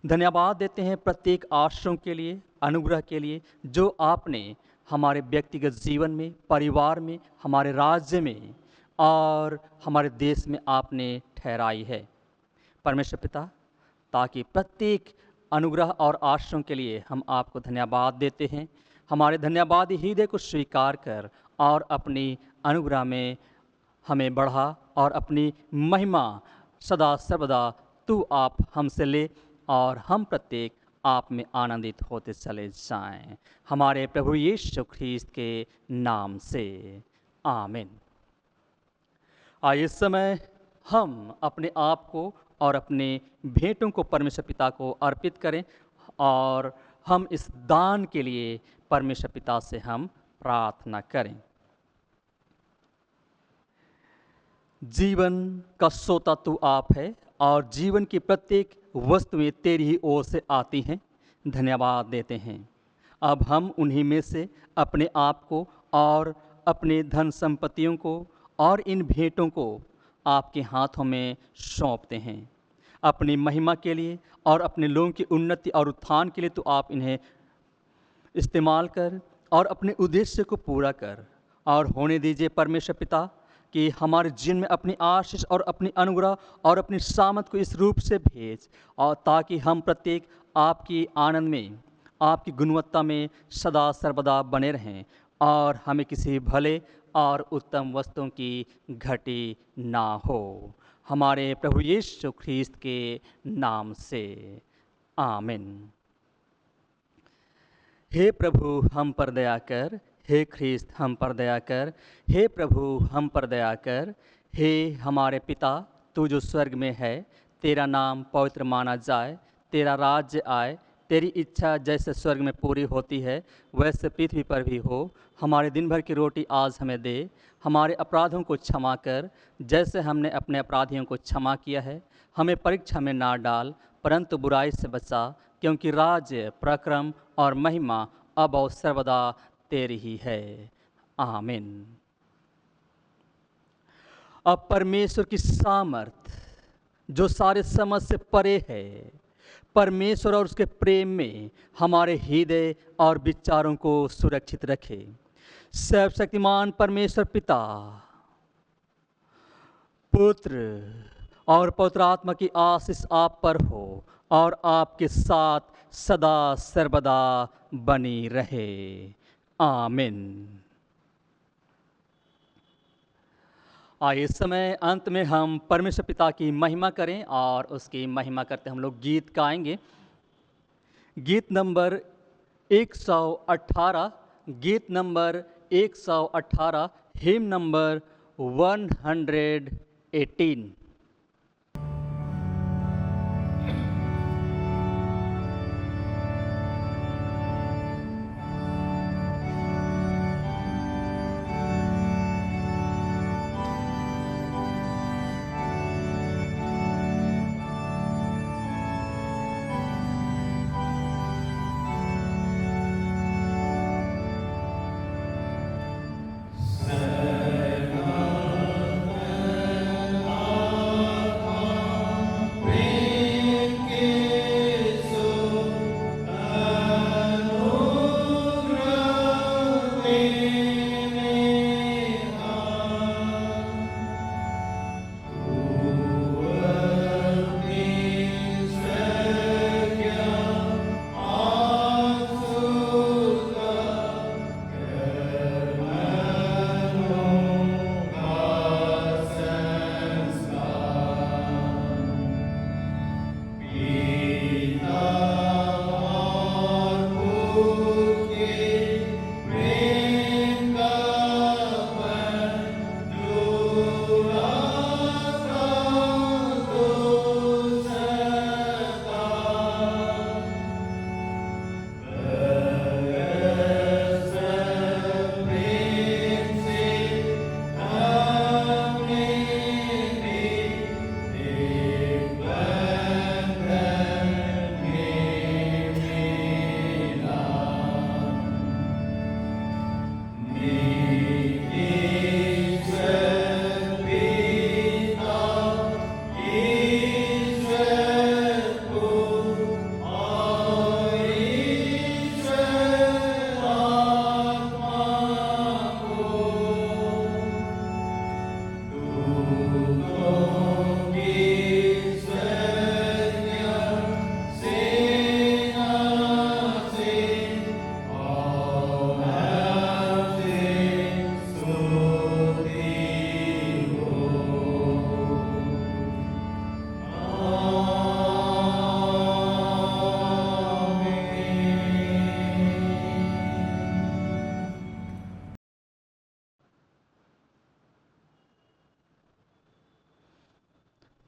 धन्यवाद देते हैं प्रत्येक आश्रम के लिए, अनुग्रह के लिए जो आपने हमारे व्यक्तिगत जीवन में, परिवार में, हमारे राज्य में और हमारे देश में आपने ठहराई है परमेश्वर पिता, ताकि प्रत्येक अनुग्रह और आश्रम के लिए हम आपको धन्यवाद देते हैं। हमारे धन्यवादी हृदय को स्वीकार कर और अपनी अनुग्रह में हमें बढ़ा और अपनी महिमा सदा सर्वदा तू आप हमसे ले और हम प्रत्येक आप में आनंदित होते चले जाएं। हमारे प्रभु यीशु ख्रीस्त के नाम से आमीन। आइए इस समय हम अपने आप को और अपने भेंटों को परमेश्वर पिता को अर्पित करें और हम इस दान के लिए परमेश्वर पिता से हम प्रार्थना करें। जीवन का सोता तू आप है और जीवन की प्रत्येक वस्तुएं तेरी ही ओर से आती हैं। धन्यवाद देते हैं। अब हम उन्हीं में से अपने आप को और अपने धन संपत्तियों को और इन भेंटों को आपके हाथों में सौंपते हैं। अपनी महिमा के लिए और अपने लोगों की उन्नति और उत्थान के लिए तो आप इन्हें इस्तेमाल कर और अपने उद्देश्य को पूरा कर और होने दीजिए परमेश्वर पिता कि हमारे जीवन में अपनी आशीष और अपनी अनुग्रह और अपनी सामत को इस रूप से भेज और ताकि हम प्रत्येक आपकी आनंद में, आपकी गुणवत्ता में सदा सर्वदा बने रहें और हमें किसी भले और उत्तम वस्तुओं की घटी ना हो। हमारे प्रभु यीशु ख्रीस्त के नाम से आमीन। हे प्रभु हम पर दया कर, हे ख्रीस्त हम पर दया कर, हे प्रभु हम पर दया कर। हे हमारे पिता तू जो स्वर्ग में है, तेरा नाम पवित्र माना जाए, तेरा राज्य आए, तेरी इच्छा जैसे स्वर्ग में पूरी होती है वैसे पृथ्वी पर भी हो। हमारे दिन भर की रोटी आज हमें दे, हमारे अपराधों को क्षमा कर जैसे हमने अपने अपराधियों को क्षमा किया है। हमें परीक्षा में ना डाल परंतु बुराई से बचा, क्योंकि राज्य, पराक्रम और महिमा अब और सर्वदा तेरी ही है। आमीन। अब परमेश्वर की सामर्थ जो सारे समझ से परे है, परमेश्वर और उसके प्रेम में हमारे हृदय और विचारों को सुरक्षित रखे। सर्वशक्तिमान परमेश्वर पिता, पुत्र और पवित्र आत्मा की आशीष आप पर हो और आपके साथ सदा सर्वदा बनी रहे। आमीन। आइए इस समय अंत में हम परमेश्वर पिता की महिमा करें और उसकी महिमा करते हम लोग गीत गाएंगे। गीत नंबर 118, गीत नंबर 118, हिम नंबर 118।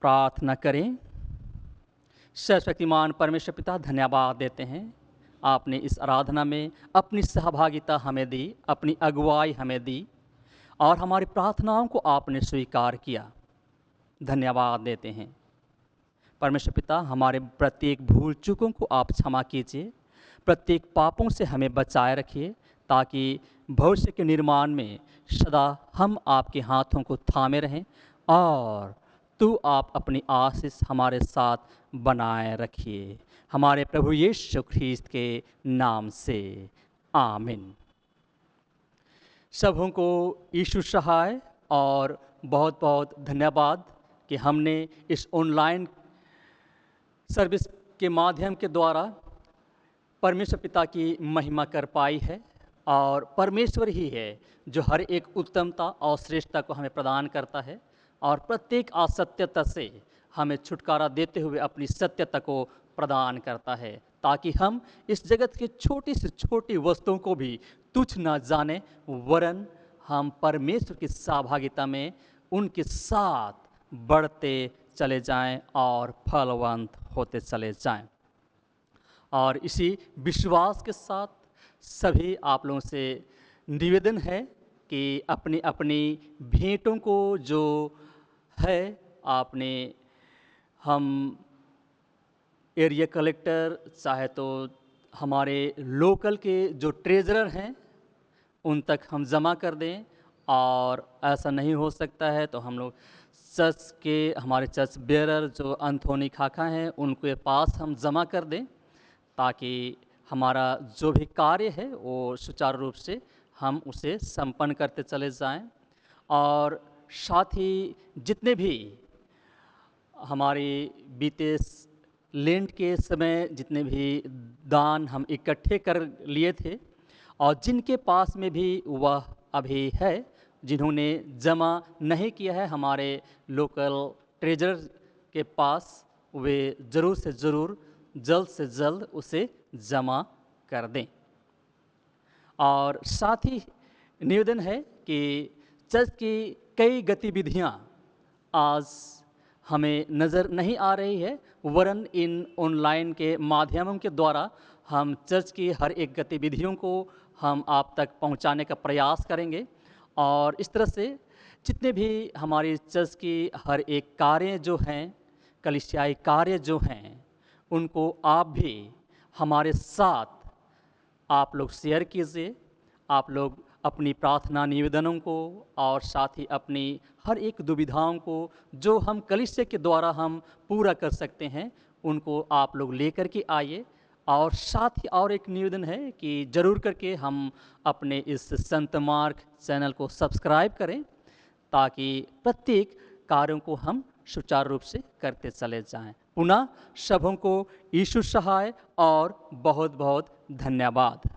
प्रार्थना करें। सर्वशक्तिमान परमेश्वर पिता, धन्यवाद देते हैं आपने इस आराधना में अपनी सहभागिता हमें दी, अपनी अगुवाई हमें दी और हमारी प्रार्थनाओं को आपने स्वीकार किया। धन्यवाद देते हैं परमेश्वर पिता, हमारे प्रत्येक भूल चूकों को आप क्षमा कीजिए, प्रत्येक पापों से हमें बचाए रखिए, ताकि भविष्य के निर्माण में सदा हम आपके हाथों को थामे रहें और तू आप अपनी आशीष हमारे साथ बनाए रखिए। हमारे प्रभु यीशु ख्रीस्त के नाम से आमीन। सबों को यीशु सहाय और बहुत बहुत धन्यवाद कि हमने इस ऑनलाइन सर्विस के माध्यम के द्वारा परमेश्वर पिता की महिमा कर पाई है। और परमेश्वर ही है जो हर एक उत्तमता और श्रेष्ठता को हमें प्रदान करता है और प्रत्येक असत्यता से हमें छुटकारा देते हुए अपनी सत्यता को प्रदान करता है, ताकि हम इस जगत की छोटी से छोटी वस्तुओं को भी तुच्छ न जाने, वरन हम परमेश्वर की सहभागिता में उनके साथ बढ़ते चले जाएं और फलवंत होते चले जाएं। और इसी विश्वास के साथ सभी आप लोगों से निवेदन है कि अपनी अपनी भेंटों को जो है आपने, हम एरिया कलेक्टर चाहे तो हमारे लोकल के जो ट्रेजरर हैं उन तक हम जमा कर दें और ऐसा नहीं हो सकता है तो हम लोग चर्च के हमारे चर्च बेयरर जो अंथोनी खाखा हैं उनके पास हम जमा कर दें, ताकि हमारा जो भी कार्य है वो सुचारू रूप से हम उसे संपन्न करते चले जाएं। और साथ ही जितने भी हमारे बीते लेंट के समय जितने भी दान हम इकट्ठे कर लिए थे और जिनके पास में भी वह अभी है, जिन्होंने जमा नहीं किया है हमारे लोकल ट्रेजरर के पास, वे ज़रूर से ज़रूर जल्द से जल्द उसे जमा कर दें। और साथ ही निवेदन है कि चर्च की कई गतिविधियां आज हमें नज़र नहीं आ रही है, वरन इन ऑनलाइन के माध्यमों के द्वारा हम चर्च की हर एक गतिविधियों को हम आप तक पहुंचाने का प्रयास करेंगे। और इस तरह से जितने भी हमारी चर्च की हर एक कार्य जो हैं, कलीसियाई कार्य जो हैं, उनको आप भी हमारे साथ आप लोग शेयर कीजिए। आप लोग अपनी प्रार्थना निवेदनों को और साथ ही अपनी हर एक दुविधाओं को जो हम कलीसिया के द्वारा हम पूरा कर सकते हैं, उनको आप लोग लेकर के आइए। और साथ ही और एक निवेदन है कि ज़रूर करके हम अपने इस संत मार्क चैनल को सब्सक्राइब करें, ताकि प्रत्येक कार्यों को हम सुचारू रूप से करते चले जाएं। पुनः सबों को यीशु सहाय और बहुत बहुत धन्यवाद।